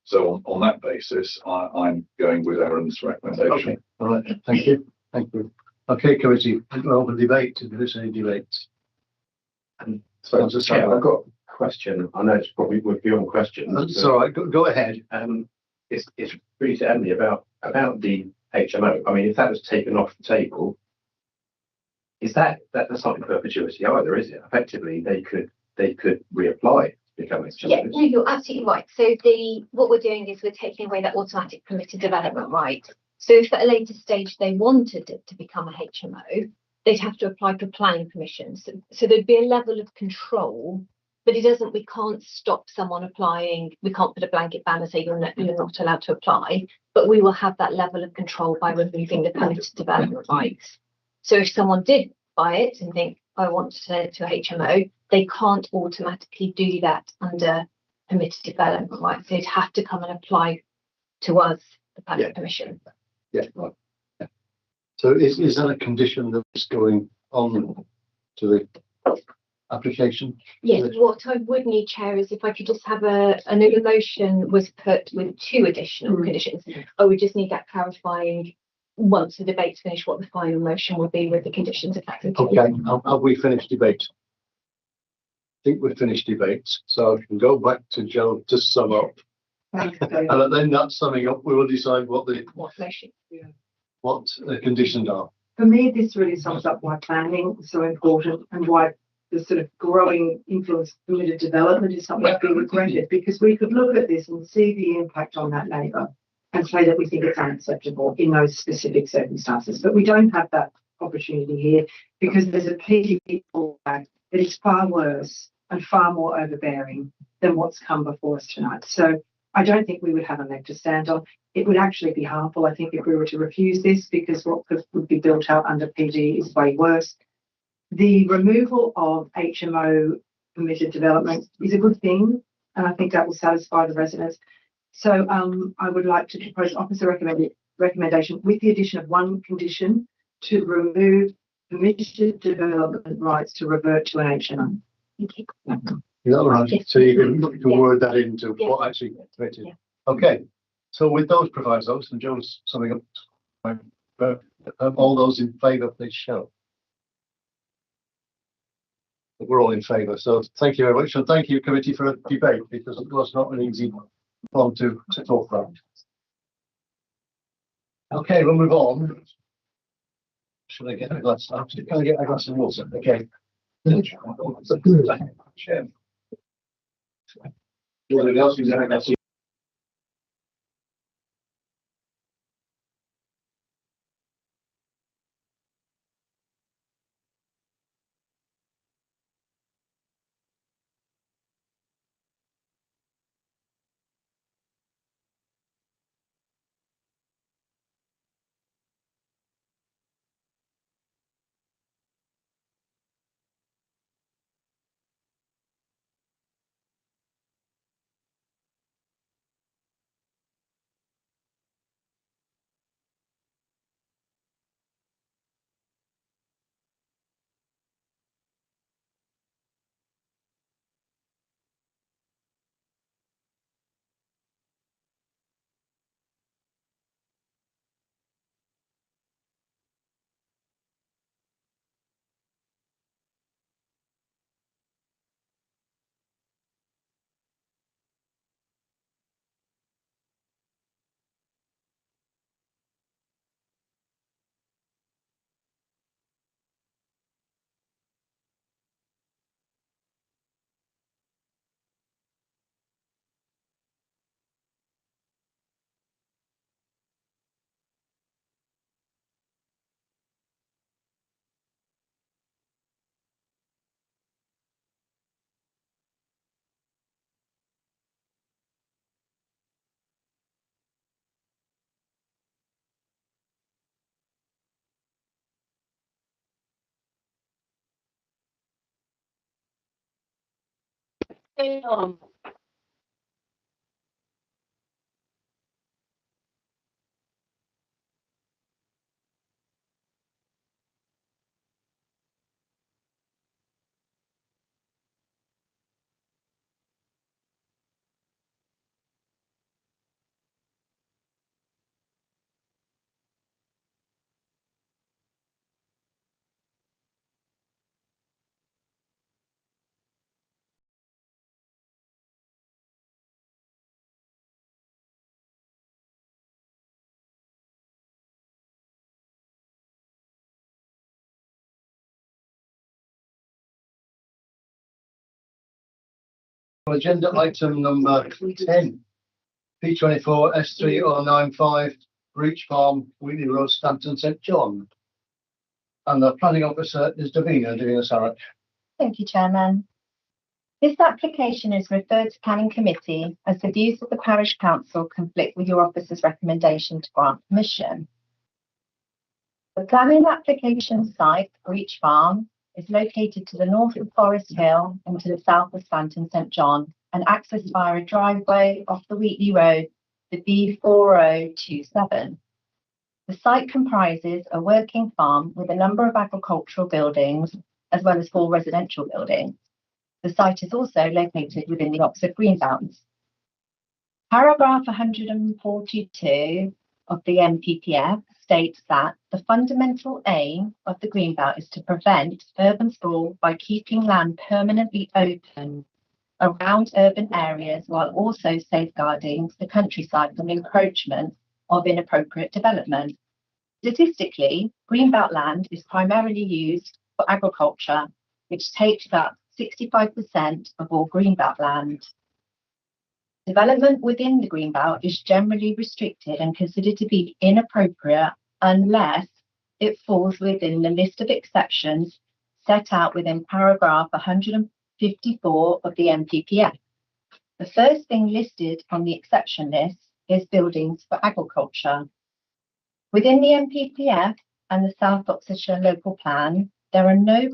S7: So on that basis, I'm going with Aaron's recommendation.
S3: Okay. All right. Thank you. Thank you. Okay, committee. Well, the debate. If there's any debate.
S11: So, Chair, I've got a question. I know it's probably would be on questions.
S3: That's all right. Go ahead.
S11: It's really to Emily about the HMO. I mean, if that was taken off the table, is that's not in perpetuity either, is it? Effectively, they could reapply to become HMOs.
S17: Yeah, no, you're absolutely right. So what we're doing is we're taking away that automatic permitted development right. So if at a later stage they wanted it to become a HMO, they'd have to apply for planning permission. So there'd be a level of control, but we can't stop someone applying. We can't put a blanket ban and say you're not allowed to apply, but we will have that level of control by removing the permitted development rights. So if someone did buy it and think, I want to turn it to a HMO, they can't automatically do that under permitted development rights. They'd have to come and apply to us the planning permission.
S3: Yeah, right. Yeah. So is that a condition that's going on to the application?
S17: Yes, what I would need, Chair, is if I could just have an motion was put with 2 additional conditions. I would just need that clarifying once the debate's finished what the final motion will be with the conditions, if that's okay.
S3: Okay, have we finished debate? I think we've finished debate, so I can go back to Joe to sum up. And then that summing up, we will decide what the conditions are.
S9: For me, this really sums up why planning is so important and why the sort of growing influence of permitted development is something that's being regretted, because we could look at this and see the impact on that neighbour and say that we think it's unacceptable in those specific circumstances. But we don't have that opportunity here because there's a PDP that is far worse and far more overbearing than what's come before us tonight. So I don't think we would have a leg to stand on. It would actually be harmful, I think, if we were to refuse this, because what would be built out under PD is way worse. The removal of HMO permitted development is a good thing, and I think that will satisfy the residents. So I would like to propose an officer recommendation with the addition of one condition to remove permitted development rights to revert to an HMO.
S17: Thank you.
S3: Is that right? Yes. So you can word that into what actually gets permitted. Yeah. Okay. So with those provisos, and Joe's summing up, all those in favour, please show. We're all in favour. So thank you very much, and thank you, committee, for a debate, because it was not an easy one to talk about. Okay, we'll move on. Should I get a glass? Can I get a glass of water? Okay. Anybody else who's having that?
S12: going on?
S3: Agenda item number 10, P24 S3095, Breach Farm, Wheatley Road, Stanton, St John. And the planning officer is Davina Sarrett.
S18: Thank you, Chairman. This application is referred to Planning Committee as the views of the Parish Council conflict with your officer's recommendation to grant permission. The planning application site, Breach Farm, is located to the north of Forest Hill and to the south of Stanton St John and accessed via a driveway off the Wheatley Road, the B4027. The site comprises a working farm with a number of agricultural buildings as well as 4 residential buildings. The site is also located within the Oxford Green Belt. Paragraph 142 of the MPPF states that the fundamental aim of the Greenbelt is to prevent urban sprawl by keeping land permanently open around urban areas while also safeguarding the countryside from encroachment of inappropriate development. Statistically, Greenbelt land is primarily used for agriculture, which takes up 65% of all Greenbelt land. Development within the Greenbelt is generally restricted and considered to be inappropriate unless it falls within the list of exceptions set out within paragraph 154 of the MPPF. The first thing listed on the exception list is buildings for agriculture. Within the MPPF and the South Oxfordshire local plan, there are no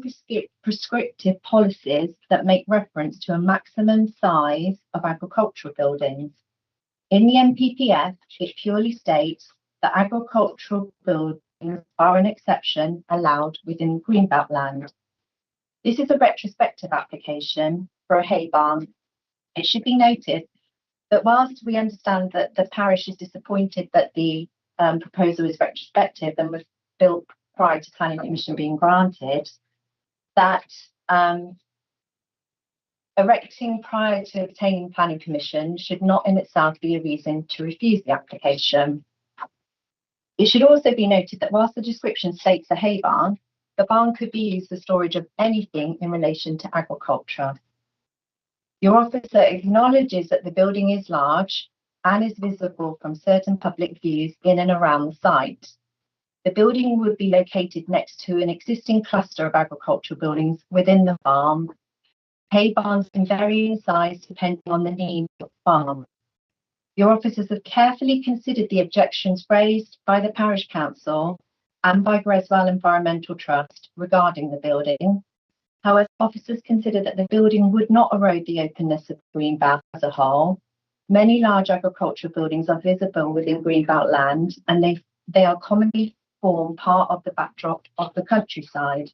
S18: prescriptive policies that make reference to a maximum size of agricultural buildings. In the MPPF, it purely states that agricultural buildings are an exception allowed within Greenbelt land. This is a retrospective application for a hay barn. It should be noted that whilst we understand that the parish is disappointed that the proposal is retrospective and was built prior to planning permission being granted, that erecting prior to obtaining planning permission should not in itself be a reason to refuse the application. It should also be noted that whilst the description states a hay barn, the barn could be used for storage of anything in relation to agriculture. Your officer acknowledges that the building is large and is visible from certain public views in and around the site. The building would be located next to an existing cluster of agricultural buildings within the farm. Hay barns can vary in size depending on the needs of the farm. Your officers have carefully considered the objections raised by the Parish Council and by Greswell Environmental Trust regarding the building. However, officers consider that the building would not erode the openness of Greenbelt as a whole. Many large agricultural buildings are visible within Greenbelt land and they are commonly form part of the backdrop of the countryside.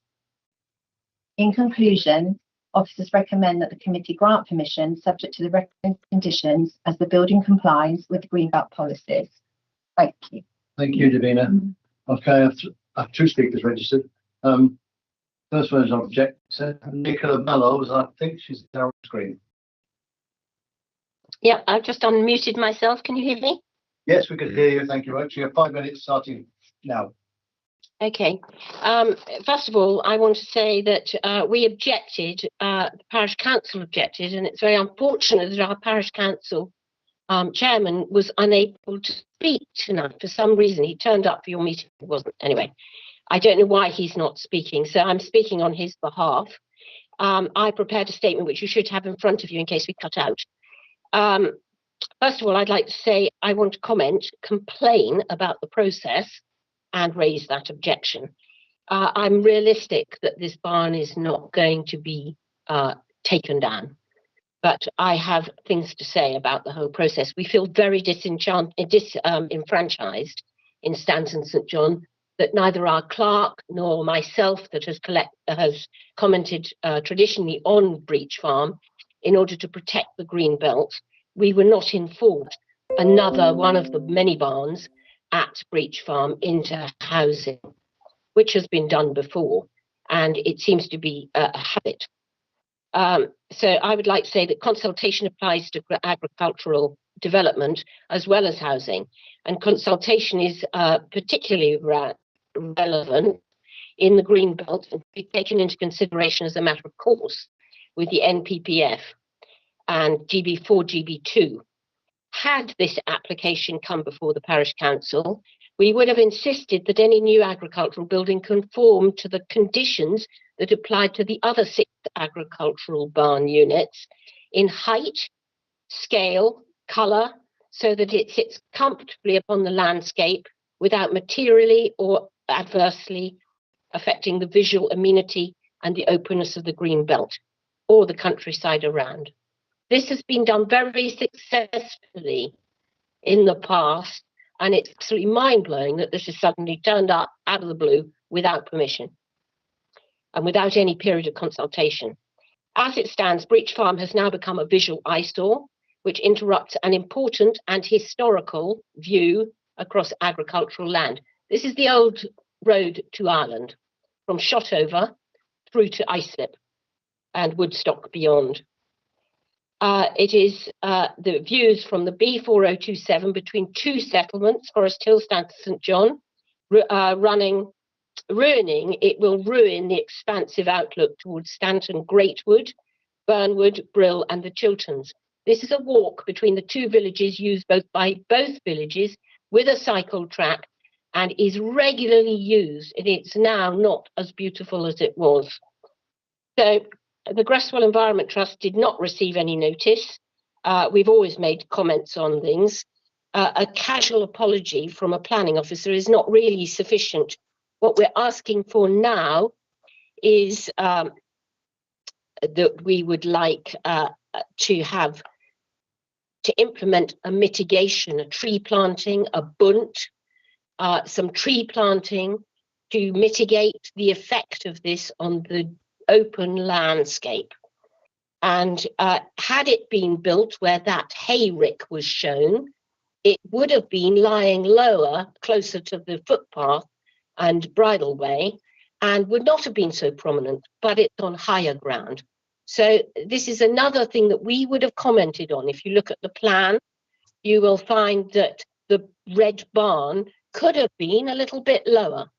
S18: In conclusion, officers recommend that the committee grant permission subject to the recommended conditions as the building complies with the Greenbelt policies. Thank you.
S3: Thank you, Davina. Okay, I have 2 speakers registered. First one is objector, Nicola Mellows. I think she's there on screen.
S19: Yeah, I've just unmuted myself. Can you hear me?
S3: Yes, we can hear you. Thank you. Actually, you have 5 minutes starting now.
S19: Okay. First of all, I want to say that we objected, the Parish Council objected, and it's very unfortunate that our Parish Council chairman was unable to speak tonight for some reason. He turned up for your meeting, he wasn't. Anyway, I don't know why he's not speaking, so I'm speaking on his behalf. I prepared a statement which you should have in front of you in case we cut out. First of all, I'd like to say I want to complain about the process and raise that objection. I'm realistic that this barn is not going to be taken down. but I have things to say about the whole process. We feel very disenfranchised in Stanton St John, that neither our clerk nor myself that has commented traditionally on Breach Farm in order to protect the green belt, we were not informed another one of the many barns at Breach Farm into housing, which has been done before, and it seems to be a habit. So I would like to say that consultation applies to agricultural development as well as housing, and consultation is particularly relevant in the green belt and be taken into consideration as a matter of course with the NPPF and GB4, GB2. Had this application come before the parish council, we would have insisted that any new agricultural building conform to the conditions that applied to the other 6 agricultural barn units in height, scale, colour, so that it sits comfortably upon the landscape without materially or adversely affecting the visual amenity and the openness of the green belt or the countryside around. This has been done very successfully in the past, and it's absolutely mind-blowing that this has suddenly turned up out of the blue without permission and without any period of consultation. As it stands, Breach Farm has now become a visual eyesore, which interrupts an important and historical view across agricultural land. This is the old road to Ireland, from Shotover through to Islip and Woodstock beyond. It is the views from the B4027 between 2 settlements, Forest Hill, Stanton St John, ruining, it will ruin the expansive outlook towards Stanton, Greatwood, Burnwood, Brill and the Chilterns. This is a walk between the 2 villages used by both villages with a cycle track and is regularly used. It's now not as beautiful as it was. So the Gresswell Environment Trust did not receive any notice. We've always made comments on things. A casual apology from a planning officer is not really sufficient. What we're asking for now is that we would like to implement a mitigation, a tree planting, a bunt, some tree planting to mitigate the effect of this on the open landscape. And had it been built where that hayrick was shown, it would have been lying lower, closer to the footpath and bridleway, and would not have been so prominent, but it's on higher ground. So this is another thing that we would have commented on. If you look at the plan, you will find that the red barn could have been a little bit lower.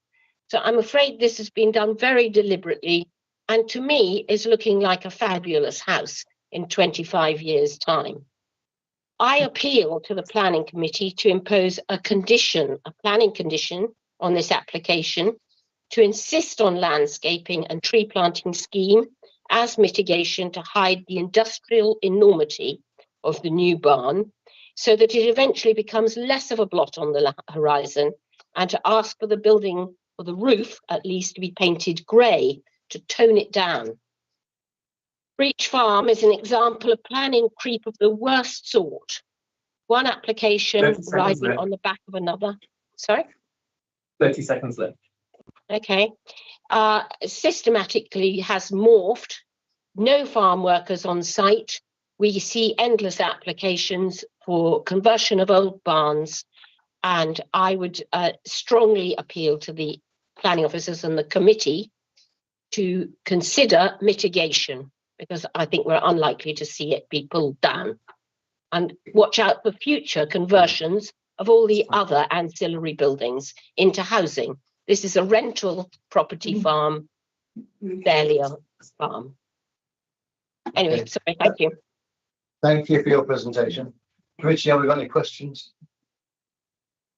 S19: So I'm afraid this has been done very deliberately, and to me is looking like a fabulous house in 25 years' time. I appeal to the planning committee to impose a planning condition on this application, to insist on landscaping and tree planting scheme as mitigation to hide the industrial enormity of the new barn, so that it eventually becomes less of a blot on the horizon, and to ask for the building, or the roof at least, to be painted grey to tone it down. Breach Farm is an example of planning creep of the worst sort. One application riding on the back of another. Sorry?
S1: 30 seconds left.
S19: Okay. Systematically has morphed. No farm workers on site. We see endless applications for conversion of old barns, and I would strongly appeal to the planning officers and the committee to consider mitigation, because I think we're unlikely to see it be pulled down. And watch out for future conversions of all the other ancillary buildings into housing. This is a rental property farm, barely a farm. Anyway, sorry, thank you.
S3: Thank you for your presentation. Committee, have we got any questions?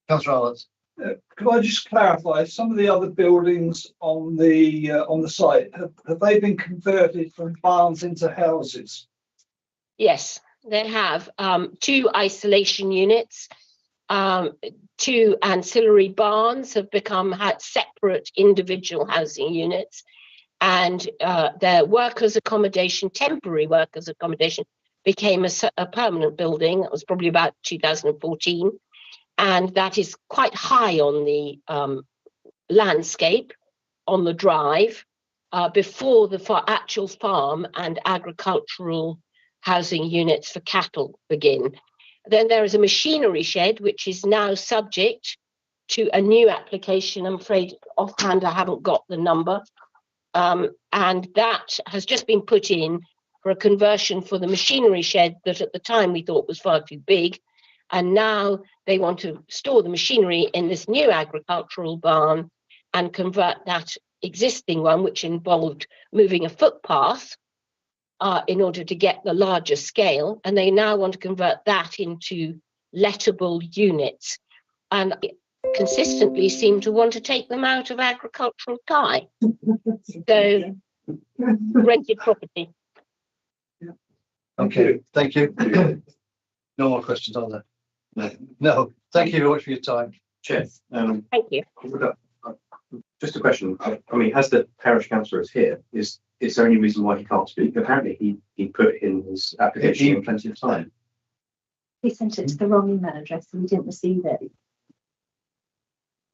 S3: Councillor Roberts.
S8: Could I just clarify, some of the other buildings on the site, have they been converted from barns into houses?
S19: Yes, they have 2 isolation units, 2 ancillary barns have become separate individual housing units, and their workers' accommodation, temporary workers' accommodation, became a permanent building. That was probably about 2014. And that is quite high on the landscape, on the drive, before the actual farm and agricultural housing units for cattle begin. Then there is a machinery shed, which is now subject to a new application. I'm afraid offhand I haven't got the number. And that has just been put in for a conversion for the machinery shed that at the time we thought was far too big. And now they want to store the machinery in this new agricultural barn and convert that existing one, which involved moving a footpath in order to get the larger scale. And they now want to convert that into lettable units. And consistently seem to want to take them out of agricultural tie. So rented property.
S3: Okay, thank you. No more questions on that. No, thank you very much for your time.
S11: Chair,
S19: thank you.
S11: Just a question. I mean, as the parish councillor is here, is there any reason why he can't speak? Apparently, he put in his application in plenty of time.
S14: He sent it to the wrong email address and we didn't receive it.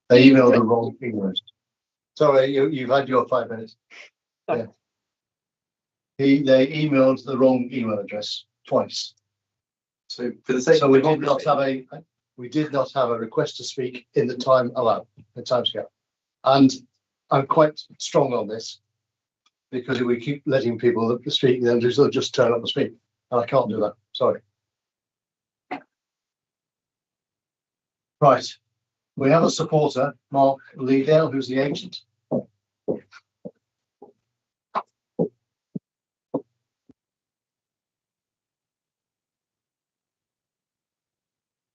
S3: They emailed the wrong email address. Sorry, you've had your 5 minutes. Yeah. They emailed the wrong email address twice.
S11: So for the sake
S3: so
S11: of
S3: we did not have a request to speak in the time allowed, the time scale. And I'm quite strong on this because if we keep letting people speak, then they'll just turn up and speak. And I can't do that. Sorry. Right. We have a supporter, Mark Leedale, who's the agent.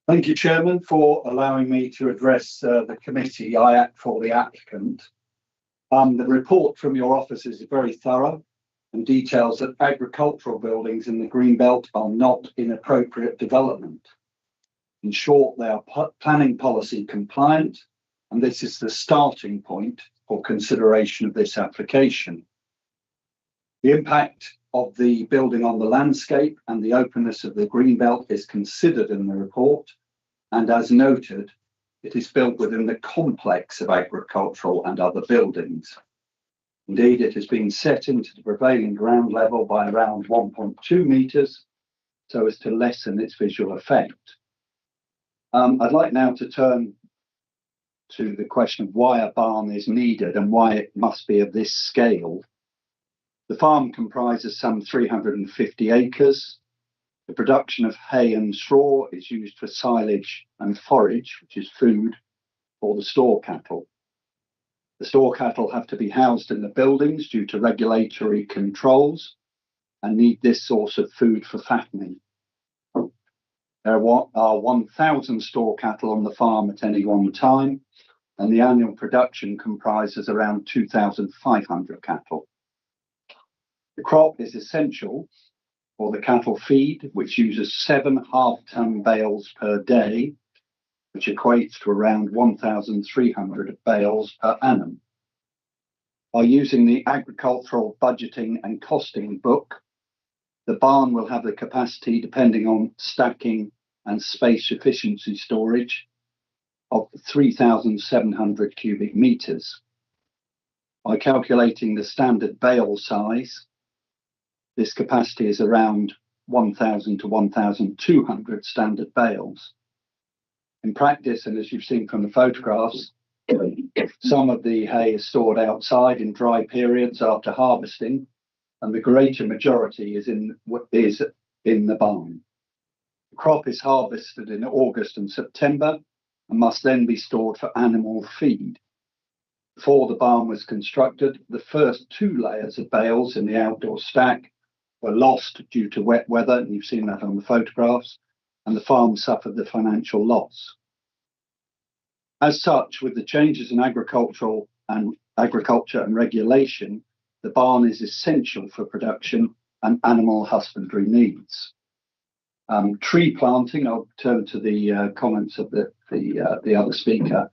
S8: Thank you, Chairman, for allowing me to address the committee. I act for the applicant. The report from your office is very thorough and details that agricultural buildings in the Greenbelt are not inappropriate development. In short, they are planning policy compliant, and this is the starting point for consideration of this application. The impact of the building on the landscape and the openness of the Greenbelt is considered in the report, and as noted, it is built within the complex of agricultural and other buildings. Indeed, it has been set into the prevailing ground level by around 1.2 metres, so as to lessen its visual effect. I'd like now to turn to the question of why a barn is needed and why it must be of this scale. The farm comprises some 350 acres. The production of hay and straw is used for silage and forage, which is food for the store cattle. The store cattle have to be housed in the buildings due to regulatory controls and need this source of food for fattening. There are 1,000 store cattle on the farm at any one time, and the annual production comprises around 2,500 cattle. The crop is essential for the cattle feed, which uses 7 half-ton bales per day, which equates to around 1,300 bales per annum. By using the agricultural budgeting and costing book, the barn will have the capacity, depending on stacking and space efficiency storage, of 3,700 cubic meters. By calculating the standard bale size, this capacity is around 1,000 to 1,200 standard bales. In practice, and as you've seen from the photographs, some of the hay is stored outside in dry periods after harvesting, and the greater majority is in the barn. The crop is harvested in August and September and must then be stored for animal feed. Before the barn was constructed, the first 2 layers of bales in the outdoor stack were lost due to wet weather, and you've seen that on the photographs, and the farm suffered the financial loss. As such, with the changes in agriculture and regulation, the barn is essential for production and animal husbandry needs. Tree planting, I'll turn to the comments of the other speaker,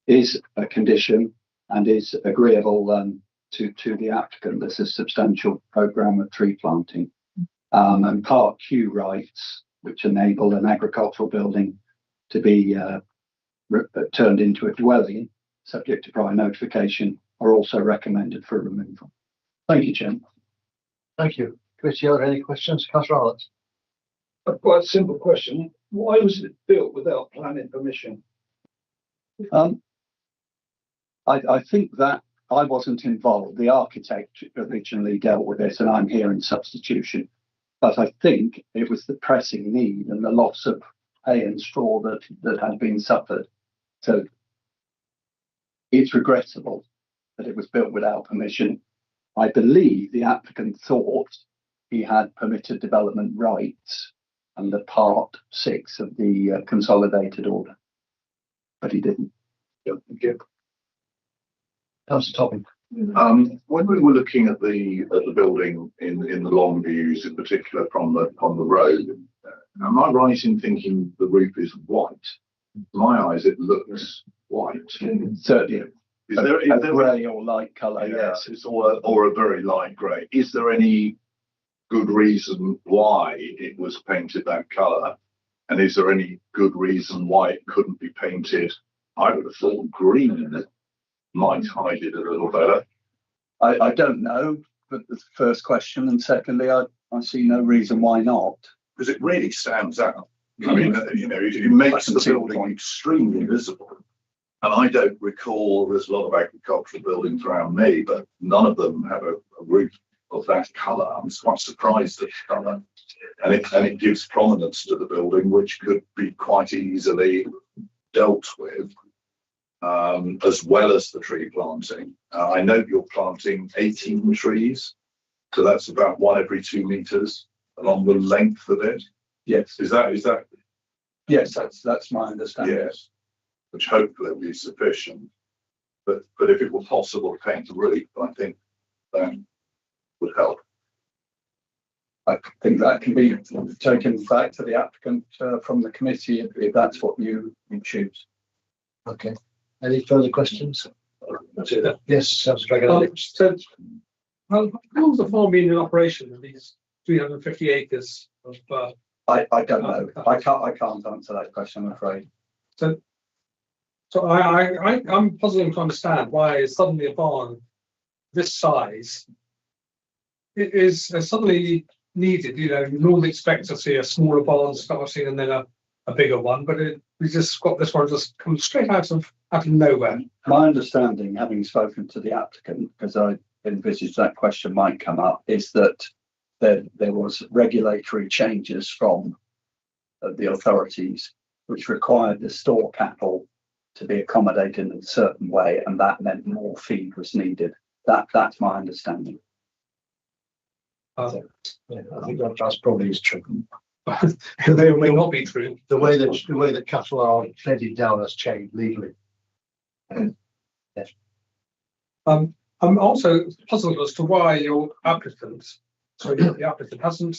S8: is a condition and is agreeable to the applicant. There's a substantial programme of tree planting.
S15: and Part Q rights, which enable an agricultural building to be turned into a dwelling, subject to prior notification, are also recommended for removal. Thank you, Chairman.
S3: Thank you. Committee, are there any questions? Councillor Roberts.
S8: A quite simple question. Why was it built without planning permission?
S15: I think that I wasn't involved. The architect originally dealt with it, and I'm here in substitution. But I think it was the pressing need and the loss of hay and straw that had been suffered. So it's regrettable that it was built without permission. I believe the applicant thought he had permitted development rights under Part 6 of the Consolidated Order, but he didn't.
S3: Thank you. Councillor Topping.
S7: When we were looking at the building in the long views, in particular from the road, am I right in thinking the roof is white? In my eyes, it looks white.
S15: Certainly. Is there a grey or light colour?
S7: Yes, it's or a very light grey. Is there any good reason why it was painted that colour? And is there any good reason why it couldn't be painted? I would have thought green might hide it a little better.
S15: I don't know, but the first question, and secondly, I see no reason why not.
S7: Because it really stands out. I mean, it makes the building extremely visible. And I don't recall, there's a lot of agricultural buildings around me, but none of them have a roof of that colour. I'm quite surprised at the colour. And it gives prominence to the building, which could be quite easily dealt with. As well as the tree planting. I know you're planting 18 trees, so that's about 1 every 2 meters along the length of it.
S15: Yes.
S7: Is that?
S15: Yes, that's my understanding.
S7: Yes, which hopefully will be sufficient. But if it were possible to paint the roof, I think that would help.
S15: I think that can be taken back to the applicant from the committee if that's what you choose.
S3: Okay. Any further questions? Yes, Councillor Dragon.
S20: So, how long's the farm been in operation of these 350 acres of?
S15: I don't know. I can't answer that question, I'm afraid.
S20: So I'm puzzling to understand why suddenly a barn this size is suddenly needed. You normally expect to see a smaller barn starting and then a bigger one, but we just got this one just come straight out of nowhere.
S15: My understanding, having spoken to the applicant, because I envisaged that question might come up, is that there was regulatory changes from the authorities which required the store cattle to be accommodated in a certain way, and that meant more feed was needed. That's my understanding.
S3: I think that's probably is true.
S20: They may not be true.
S3: The way that cattle are bedded down has changed legally.
S20: Yes. I'm also puzzled as to why the applicant hasn't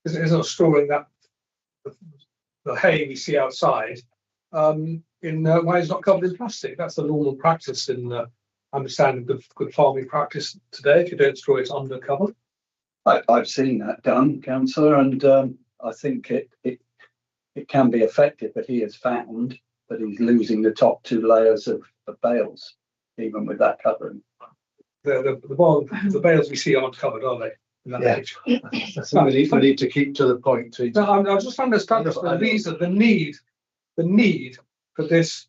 S20: isn't storing that the hay we see outside why it's not covered in plastic. That's the normal practice in understanding good farming practice today. If you don't store it under cover.
S15: I've seen that done, councillor, and I think it can be effective, but he has found that he's losing the top 2 layers of bales, even with that covering.
S20: The bales we see aren't covered, are they?
S3: Yeah. We need to keep to the point.
S20: No, I'm just trying to establish the reason, the need for this,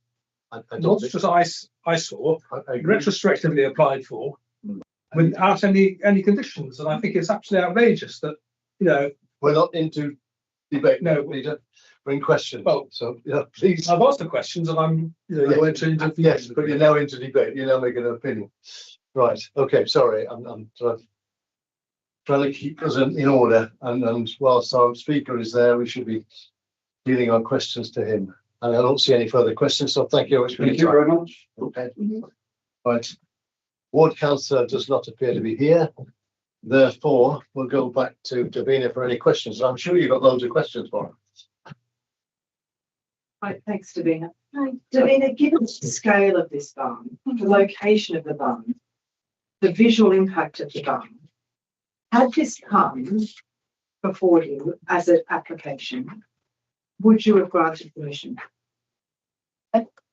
S20: not just I saw, retrospectively applied for, without any conditions, and I think it's absolutely outrageous that
S3: we're not into debate.
S20: No,
S3: we're in questions.
S20: Well,
S3: so please.
S20: I've asked the questions, and I'm you're entering into
S3: yes, but you're now into debate. You're now making an opinion. Right. Okay. Sorry. I'm trying to keep us in order, and whilst our speaker is there, we should be dealing our questions to him. And I don't see any further questions, so thank you very much.
S15: Thank you very much.
S3: Okay. Right. Ward councillor does not appear to be here. Therefore, we'll go back to Davina for any questions. I'm sure you've got loads of questions for her.
S9: Right, thanks, Davina. Hi. Davina, given the scale of this barn, the location of the barn, the visual impact of the barn, had this come before you as an application, would you have granted permission?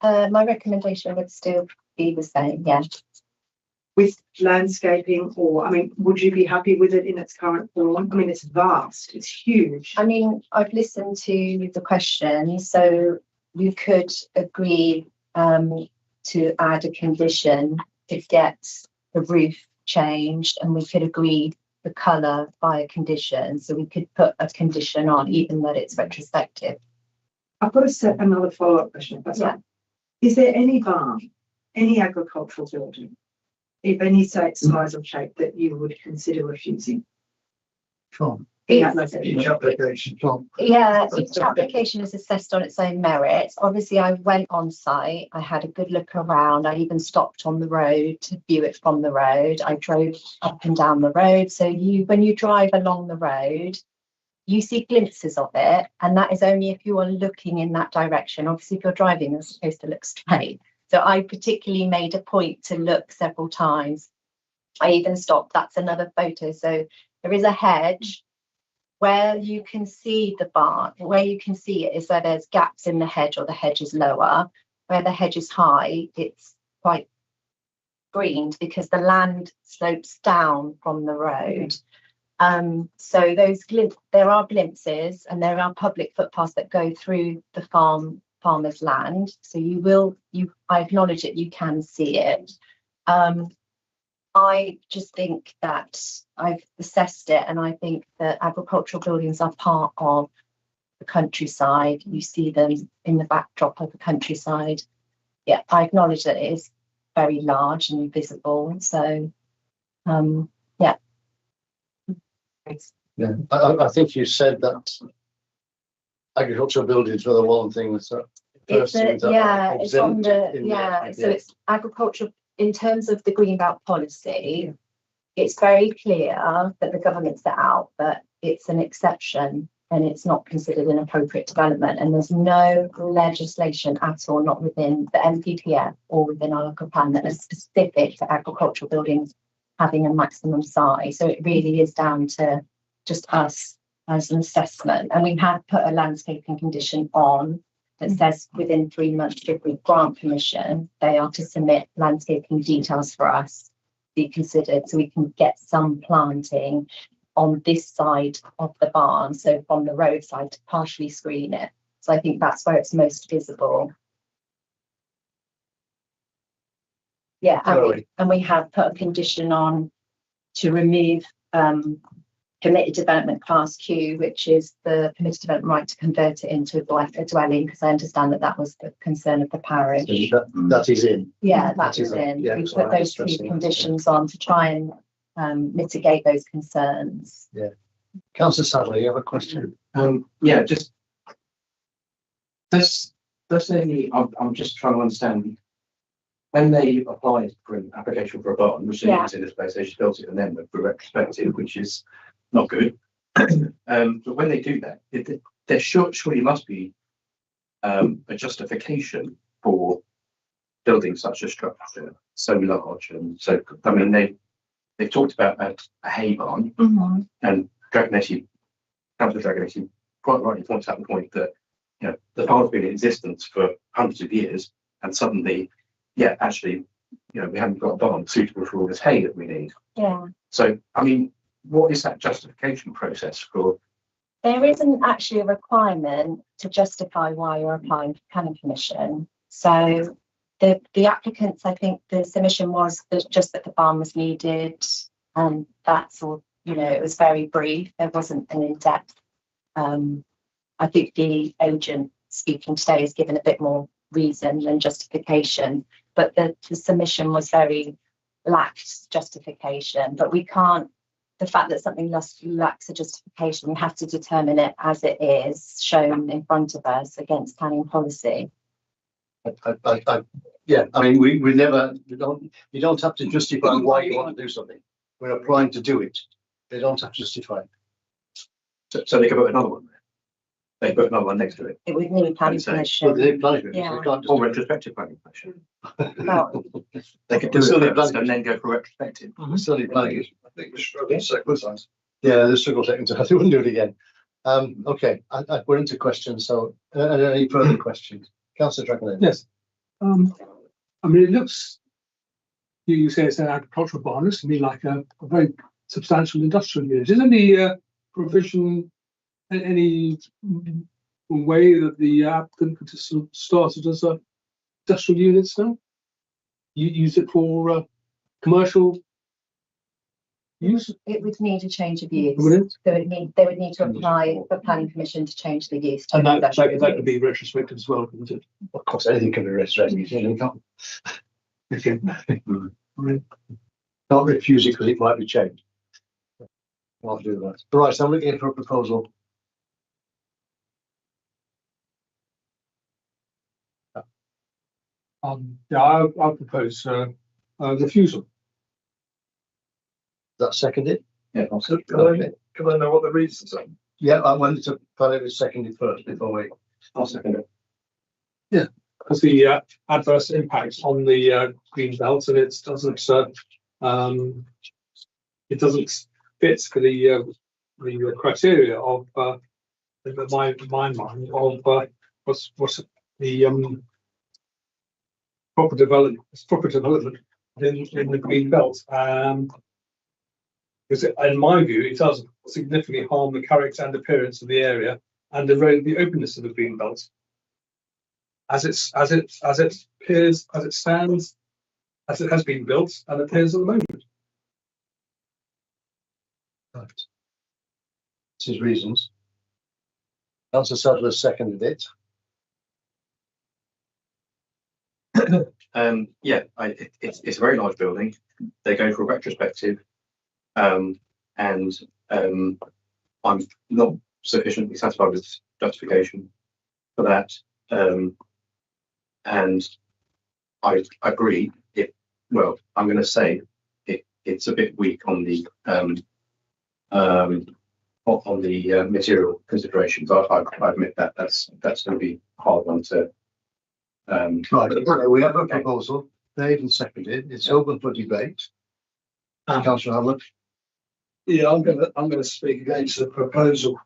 S18: My recommendation would still be the same, yeah.
S9: With landscaping, or, I mean, would you be happy with it in its current form? I mean, it's vast, it's huge.
S18: I mean, I've listened to the questions, so we could agree to add a condition to get the roof changed, and we could agree the colour by a condition. So we could put a condition on, even that it's retrospective.
S9: I've got to set another follow-up question, if that's right. Is there any barn, any agricultural building, if any size or shape, that you would consider refusing?
S3: Sure.
S9: Each
S3: application, Tom.
S18: Yeah, each application is assessed on its own merits. Obviously, I went on site, I had a good look around, I even stopped on the road to view it from the road. I drove up and down the road. So when you drive along the road, you see glimpses of it, and that is only if you are looking in that direction. Obviously, if you're driving, you're supposed to look straight. So I particularly made a point to look several times. I even stopped. That's another photo. So there is a hedge. Where you can see the barn, where you can see it is where there's gaps in the hedge, or the hedge is lower. Where the hedge is high, it's quite greened because the land slopes down from the road. So there are glimpses, and there are public footpaths that go through the farmer's land. So I acknowledge that you can see it. I just think that I've assessed it, and I think that agricultural buildings are part of the countryside. You see them in the backdrop of the countryside. Yeah, I acknowledge that it is very large and visible. So, yeah.
S3: Yeah, I think you said that agricultural buildings were the one thing that's
S18: So it's agricultural. In terms of the Green Belt policy, it's very clear that the government set out that it's an exception and it's not considered an appropriate development. And there's no legislation at all, not within the MPPF or within our local plan, that is specific to agricultural buildings having a maximum size. So it really is down to just us as an assessment. And we have put a landscaping condition on that says within 3 months, if we grant permission, they are to submit landscaping details for us to be considered, so we can get some planting on this side of the barn, so from the roadside, to partially screen it. So I think that's where it's most visible. Yeah, and we have put a condition on to remove permitted development class Q, which is the permitted development right to convert it into a dwelling, because I understand that was the concern of the parish.
S3: So that is in.
S18: Yeah, that is in.
S3: Yeah,
S18: we put those two conditions on to try and mitigate those concerns.
S3: Yeah. Councillor Sadler, you have a question?
S11: Yeah, just does any, I'm just trying to understand, when they applied for an application for a barn, which they did in this place, they just built it and then went for retrospective, which is not good. But when they do that, there surely must be a justification for building such a structure so large and so. I mean, they've talked about a hay barn, and Councillor Dragonetti quite rightly points out the point that the barn's been in existence for hundreds of years, and suddenly, actually, we haven't got a barn suitable for all this hay that we need.
S18: Yeah.
S11: So, I mean, what is that justification process for?
S18: There isn't actually a requirement to justify why you're applying for planning permission. So the applicants, I think the submission was just that the barn was needed, and that's all. It was very brief. There wasn't an in-depth. I think the agent speaking today has given a bit more reason and justification, but the submission was very lacked justification. But we can't. The fact that something lacks a justification, we have to determine it as it is shown in front of us against planning policy.
S3: I mean, we never, you don't have to justify why you want to do something. We're applying to do it. They don't have to justify it.
S11: So they could put another one there. They put another one next to it.
S18: It would need planning permission.
S3: Well, they need planning permission.
S18: Yeah.
S3: They can't
S11: Or retrospective planning permission.
S18: Well,
S11: They could do it first and then go for retrospective.
S3: Still need planning.
S8: I think we're struggling sequence.
S3: Yeah, the struggle taken to, I wouldn't do it again. Okay, we're into questions, so, are there any further questions? Councillor Dragon.
S20: Yes. I mean, it looks, you say it's an agricultural barn, looks to me like a very substantial industrial unit. Is there any provision, any way that the applicant could just sort of start it as a industrial units now? You use it for commercial use?
S18: It would need a change of use.
S20: Would it?
S18: They would need to apply for planning permission to change the use. To
S20: And that
S18: industrial
S20: could
S18: use.
S20: be retrospective as well, couldn't it?
S3: Of course, anything can be retrospective, you can't.
S20: Okay. Right.
S3: Can't refuse it because it might be changed. I'll do that. Right, so I'm looking for a proposal.
S20: Yeah, I'll propose refusal.
S3: That seconded?
S11: Yeah.
S8: So can I know what the reasons are?
S3: Yeah, I wanted to put it seconded first before we.
S11: I'll second it.
S20: Yeah, because the adverse impacts on the green belt, and it doesn't fit for the criteria of my mind of what's the proper development in the green belt. Because in my view, it does significantly harm the character and appearance of the area and erode the openness of the green belt. As it appears, as it stands, as it has been built and appears at the moment.
S3: Right. This is reasons. Councillor Sadler seconded it.
S11: Yeah, it's a very large building. They're going for a retrospective, and I'm not sufficiently satisfied with justification for that. And I agree. I'm going to say it's a bit weak on the material considerations. I admit that that's going to be a hard one to.
S3: Right, we have a proposal made and seconded. It's open for debate. Councillor Hamlet.
S8: Yeah, I'm going to speak against the proposal.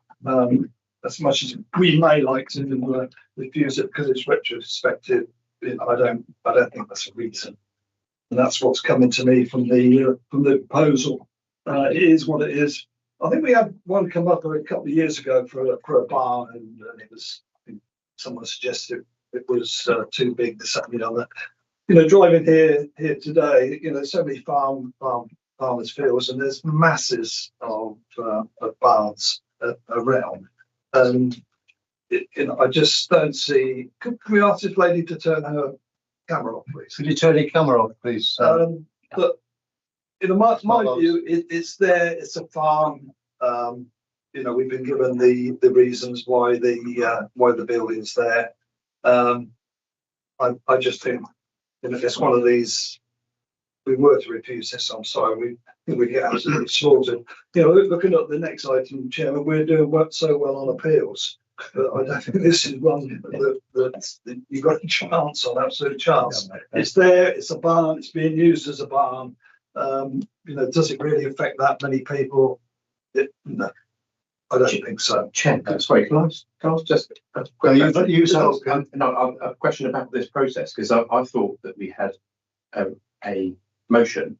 S8: As much as we may like to refuse it because it's retrospective, I don't think that's a reason. And that's what's coming to me from the proposal. It is what it is. I think we had one come up a couple of years ago for a barn, and it was, I think someone suggested it was too big to set me on that. Driving here today, so many farmers' fields, and there's masses of barns around, and I just don't see. Could we ask this lady to turn her camera off, please?
S3: Could you turn your camera off, please?
S8: But my view, it's there. It's a farm. We've been given the reasons why the building's there. I just think it's one of these. We were to refuse this. I'm sorry. We get absolutely slaughtered. Looking at the next item, Chairman, we're doing so well on appeals. But I don't think this is one that you've got a chance on, absolute chance. It's there. It's a barn. It's being used as a barn. Does it really affect that many people? No, I don't think so.
S11: Chair, sorry, can I just a question about this process, because I thought that we had a motion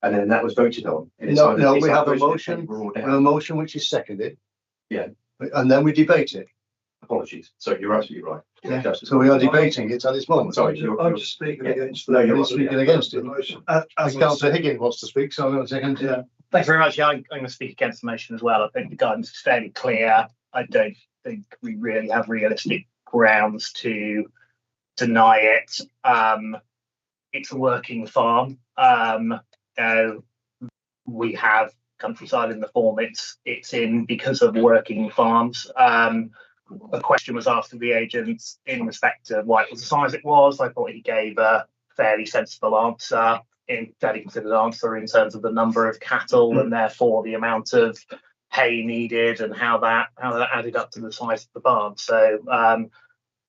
S11: and then that was voted on.
S3: No, we have a motion. We have a motion which is seconded.
S11: Yeah,
S3: and then we debate it.
S11: Apologies. So you're absolutely right.
S3: Yeah. So we are debating it at this moment.
S8: Sorry, I'm just speaking against.
S3: No, you're speaking against it. As Councillor Higgins wants to speak, so I'm going to take him.
S8: Yeah.
S10: Thanks very much. Yeah, I'm going to speak against the motion as well. I think the guidance is fairly clear. I don't think we really have realistic grounds to deny it. It's a working farm. We have countryside in the form it's in because of working farms. A question was asked of the agents in respect to why it was the size it was. I thought he gave a fairly sensible answer, fairly considered answer in terms of the number of cattle and therefore the amount of hay needed and how that added up to the size of the barn. So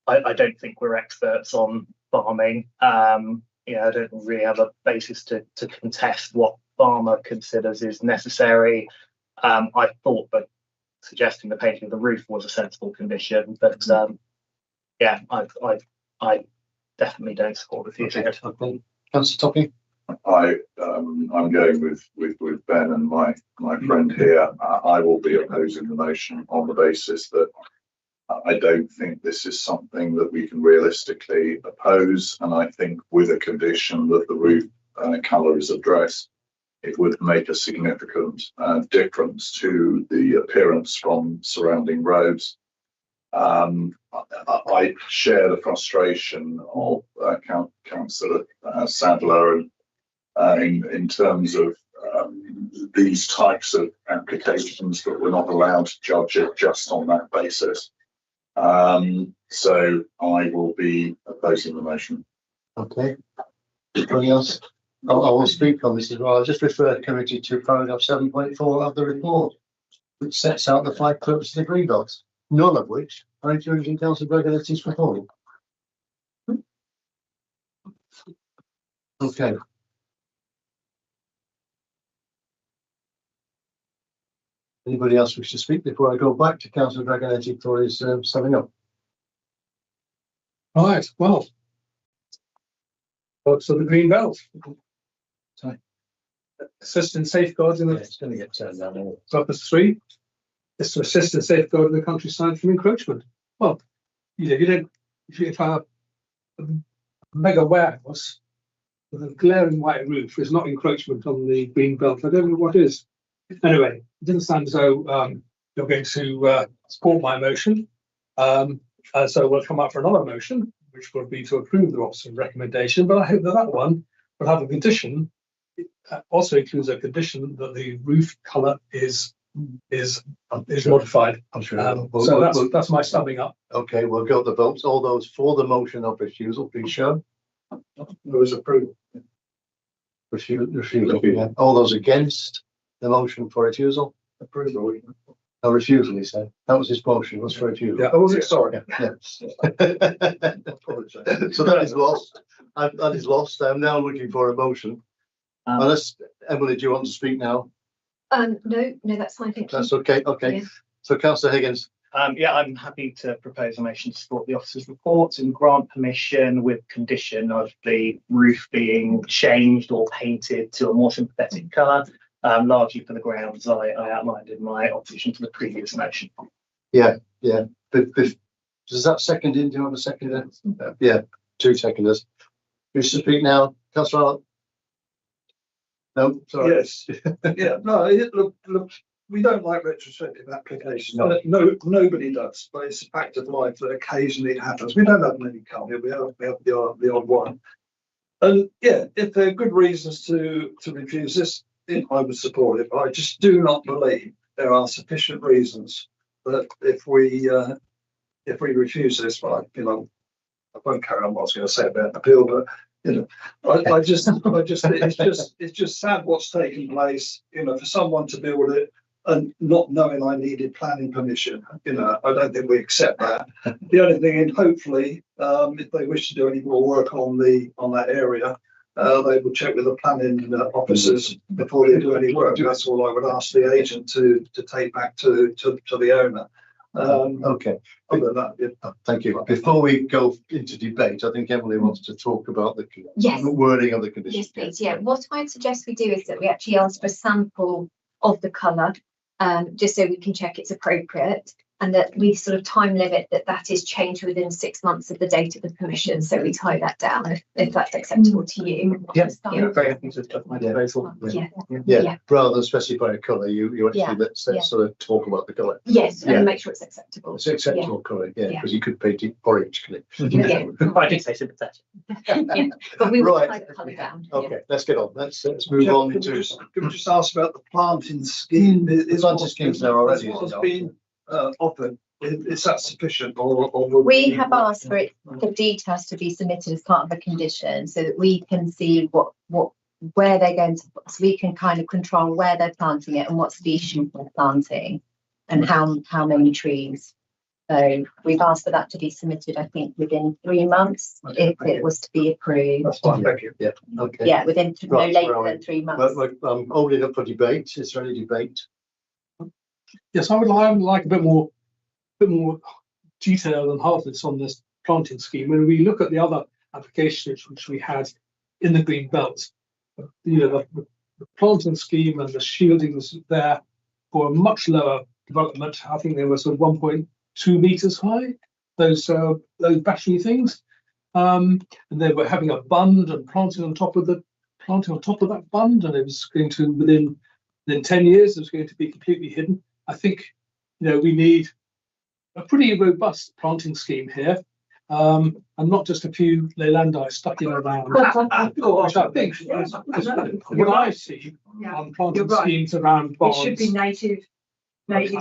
S10: I don't think we're experts on farming. I don't really have a basis to contest what farmer considers is necessary. I thought that suggesting the painting of the roof was a sensible condition, but yeah, I definitely don't support the future.
S3: Okay. Councillor Topping?
S7: I'm going with Ben and my friend here. I will be opposing the motion on the basis that I don't think this is something that we can realistically oppose, and I think with a condition that the roof colour is addressed, it would make a significant difference to the appearance from surrounding roads. I share the frustration of Councillor Sadler and in terms of these types of applications, that we're not allowed to judge it just on that basis. So I will be opposing the motion.
S3: Okay. Anything else? I will speak on this as well. I'll just refer the committee to paragraph 7.4 of the report, which sets out the 5 purposes of the green belts, none of which are included in Council Bragalete's report. Okay. Anybody else wish to speak before I go back to Councillor Bragaletti for his summing up?
S20: Right, well. What's the green belt?
S3: Sorry.
S20: Assist and safeguard in the.
S3: It's going to get turned down.
S20: Purpose 3 is to assist and safeguard the countryside from encroachment. Well, you don't, if a mega warehouse with a glaring white roof is not encroachment on the green belt, I don't know what is. Anyway, it doesn't sound as though you're going to support my motion. So we'll come up for another motion, which will be to approve the Oxford recommendation. But I hope that that one will have a condition. It also includes a condition that the roof colour is modified.
S3: I'm sure.
S20: So that's my summing up.
S3: Okay, we'll go to the votes. All those for the motion of refusal, please show.
S20: Those approved.
S3: Refusal. Yeah. All those against the motion for refusal?
S20: Approval.
S3: No, refusal, he said. That was his motion, was for refusal.
S20: Yeah, was it? Sorry.
S3: Yeah. So that is lost. That is lost. I'm now looking for a motion. Unless, Emily, do you want to speak now?
S17: No, that's fine, thank you.
S3: That's okay. Okay.
S17: Yeah.
S3: So, Councillor Higgins.
S10: Yeah, I'm happy to propose a motion to support the officer's reports and grant permission with condition of the roof being changed or painted to a more sympathetic colour, largely for the grounds I outlined in my opposition to the previous motion.
S3: Yeah. Does that second in? Do you want a seconder? Yeah, 2 seconders. Who's to speak now? Councillor Allen? No, sorry.
S8: Yes. Yeah, no, look, we don't like retrospective applications.
S3: No.
S8: Nobody does, but it's a fact of life that occasionally it happens. We don't have many come here. We have the odd one. And yeah, if there are good reasons to refuse this, I would support it. But I just do not believe there are sufficient reasons that if we refuse this, well, I won't carry on what I was going to say about the appeal, but I just it's just sad what's taking place. For someone to build it and not knowing I needed planning permission, I don't think we accept that. The only thing, and hopefully, if they wish to do any more work on that area, they will check with the planning officers before they do any work. That's all I would ask the agent to take back to the owner.
S3: Okay.
S8: Other than that, yeah.
S3: Thank you. Before we go into debate, I think Emily wants to talk about the wording of the condition.
S17: Yes, please. Yeah. What I'd suggest we do is that we actually ask for a sample of the colour, just so we can check it's appropriate, and that we sort of time limit that is changed within 6 months of the date of the permission. So we tie that down if that's acceptable to you.
S3: Yes.
S10: Yeah, very happy to put my proposal.
S17: Yeah.
S3: Rather than specify a colour, you actually let's sort of talk about the colour.
S17: Yes, and make sure it's acceptable.
S3: It's acceptable colour, because you could paint it orange, couldn't
S10: Yeah. I did say sympathetic.
S17: Yeah. But we will
S3: Right.
S17: tie the colour down.
S3: Okay, let's get on. Let's move on to.
S8: Can we just ask about the planting scheme?
S3: The planting scheme's there already.
S8: What's been offered? Is that sufficient, or
S17: We have asked for the details to be submitted as part of a condition, so that we can see where they're going to, so we can kind of control where they're planting it and what's the issue with planting and how many trees. So we've asked for that to be submitted, I think, within 3 months if it was to be approved.
S8: That's fine, thank you.
S3: Yeah. Okay.
S17: Yeah, within no
S3: Right,
S17: later than 3 months.
S3: But I'm holding up for debate. Is there any debate
S20: Yes, I would like a bit more detail and hardness on this planting scheme. When we look at the other applications which we had in the green belt, the planting scheme and the shielding was there for a much lower development. I think they were sort of 1.2 meters high, those battery things, and they were having a bund and planting on top of that bund, and it was going to within 10 years it was going to be completely hidden. I think we need a pretty robust planting scheme here, and not just a few leylandi stuck in around. Which I think is what I see on planting schemes around
S9: It should be native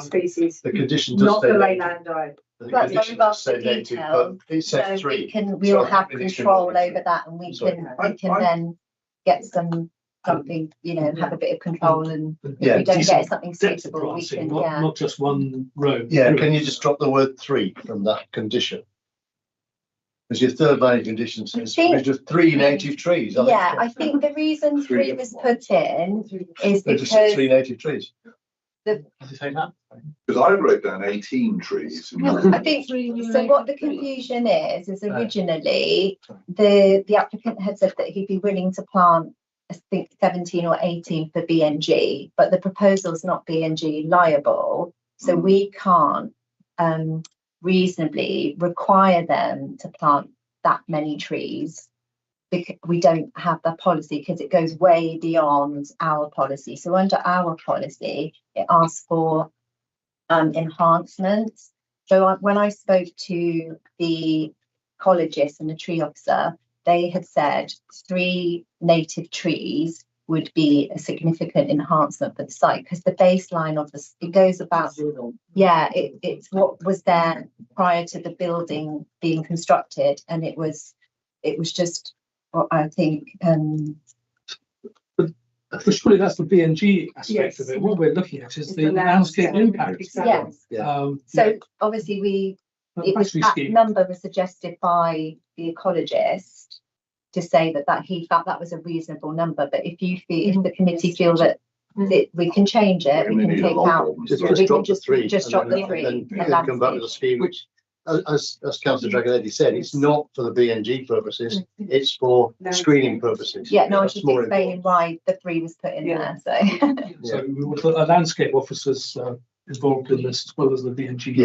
S9: species.
S3: The condition
S9: not the
S3: does say
S9: leylandii.
S18: That's why we've asked for detail, so we'll have control over that, and we can then get something, have a bit of control, and if we don't get something suitable, we can,
S20: not just one row.
S3: Yeah, can you just drop the word 3 from that condition? Because your third line of conditions is just 3 native trees.
S18: I think the reason 3 was put in is because
S3: just 3 native trees.
S7: Because I wrote down 18 trees.
S18: I think so. What the confusion is originally the applicant had said that he'd be willing to plant, I think 17 or 18 for BNG, but the proposal's not BNG liable, so we can't reasonably require them to plant that many trees, because we don't have the policy, because it goes way beyond our policy. So under our policy, it asks for enhancements. So when I spoke to the ecologist and the tree officer, they had said 3 native trees would be a significant enhancement for the site, because the baseline of this, it goes about, it's what was there prior to the building being constructed, and it was just what I think.
S20: But surely that's the BNG aspect of it. What we're looking at is the landscape impact.
S18: Yes. So obviously that number was suggested by the ecologist to say that he felt that was a reasonable number. But if the committee feel that we can change it, we can take out.
S3: Just drop the 3.
S18: Just drop the 3.
S3: And then come back to the scheme, which, as Councillor Dragonetti said, it's not for the BNG purposes, it's for screening purposes.
S18: Yeah, no, I was just explaining why the 3 was put in there.
S20: So we want a landscape officers involved in this as well as the BNG.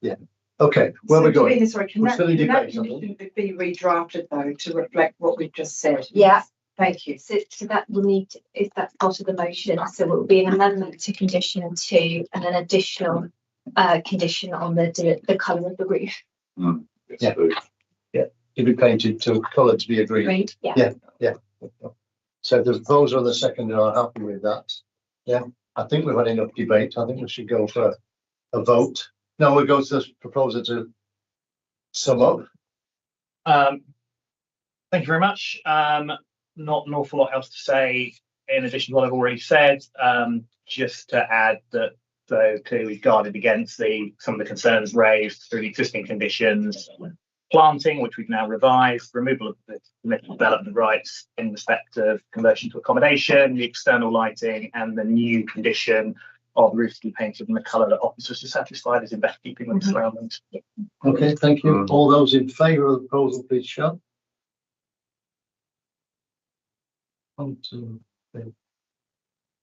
S3: Yeah. Okay, where are we going?
S9: Sorry, can that condition be redrafted though to reflect what we've just said?
S17: Yeah.
S9: Thank you.
S17: So that will need to, if that's part of the motion, so it will be an amendment to condition 2 and an additional condition on the colour of the roof.
S3: Yeah. It'll be painted to colour to be agreed. Yeah. So if those on the second are happy with that, I think we've had enough debate. I think we should go for a vote. Now we'll go to the proposal to sum up.
S10: Thank you very much. Not an awful lot else to say in addition to what I've already said. Just to add that, so clearly we've guarded against some of the concerns raised through the existing conditions. Planting, which we've now revised, removal of the permitted development rights in respect of conversion to accommodation, the external lighting, and the new condition of the roof to be painted in the colour that officers are satisfied is in better keeping with the surroundings.
S3: Okay, thank you. All those in favour of the proposal, please show. 1, 2, 3,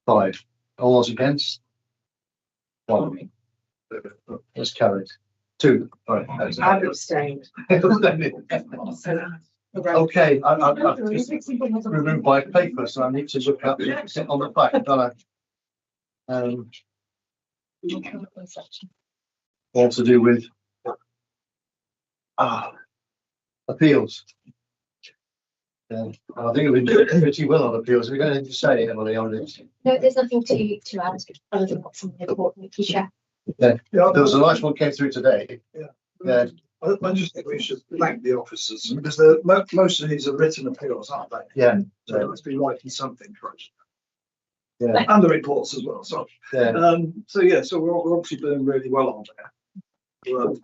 S3: 5. All those against? 1. That's carried. 2. All right.
S9: I've abstained.
S3: Okay, I've removed my paper, so I need to look at it on the back, don't I? All to do with appeals. I think we've been doing pretty well on appeals. We're going to say, Emily, on this.
S17: No, there's nothing to add other than what's in the report, Keisha.
S3: There was a nice one came through today.
S8: I just think we should thank the officers, because most of these are written appeals, aren't they?
S3: Yeah.
S8: So they must be writing something for us.
S3: Yeah.
S8: And the reports as well. So we're obviously doing really well on there. We're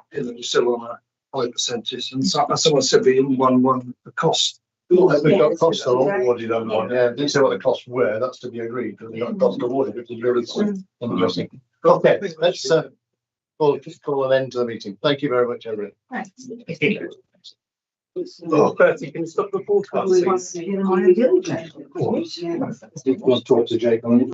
S8: still on a high percentage, and as someone said, we won the cost.
S3: We've got costs awarded on one. Yeah, didn't say what the costs were. That's to be agreed. But we got cost awarded, which is really interesting. Okay, let's call an end to the meeting. Thank you very much, everyone.
S11: Oh, Bertie, can you stop the broadcast, please?
S3: Want to talk to Jake on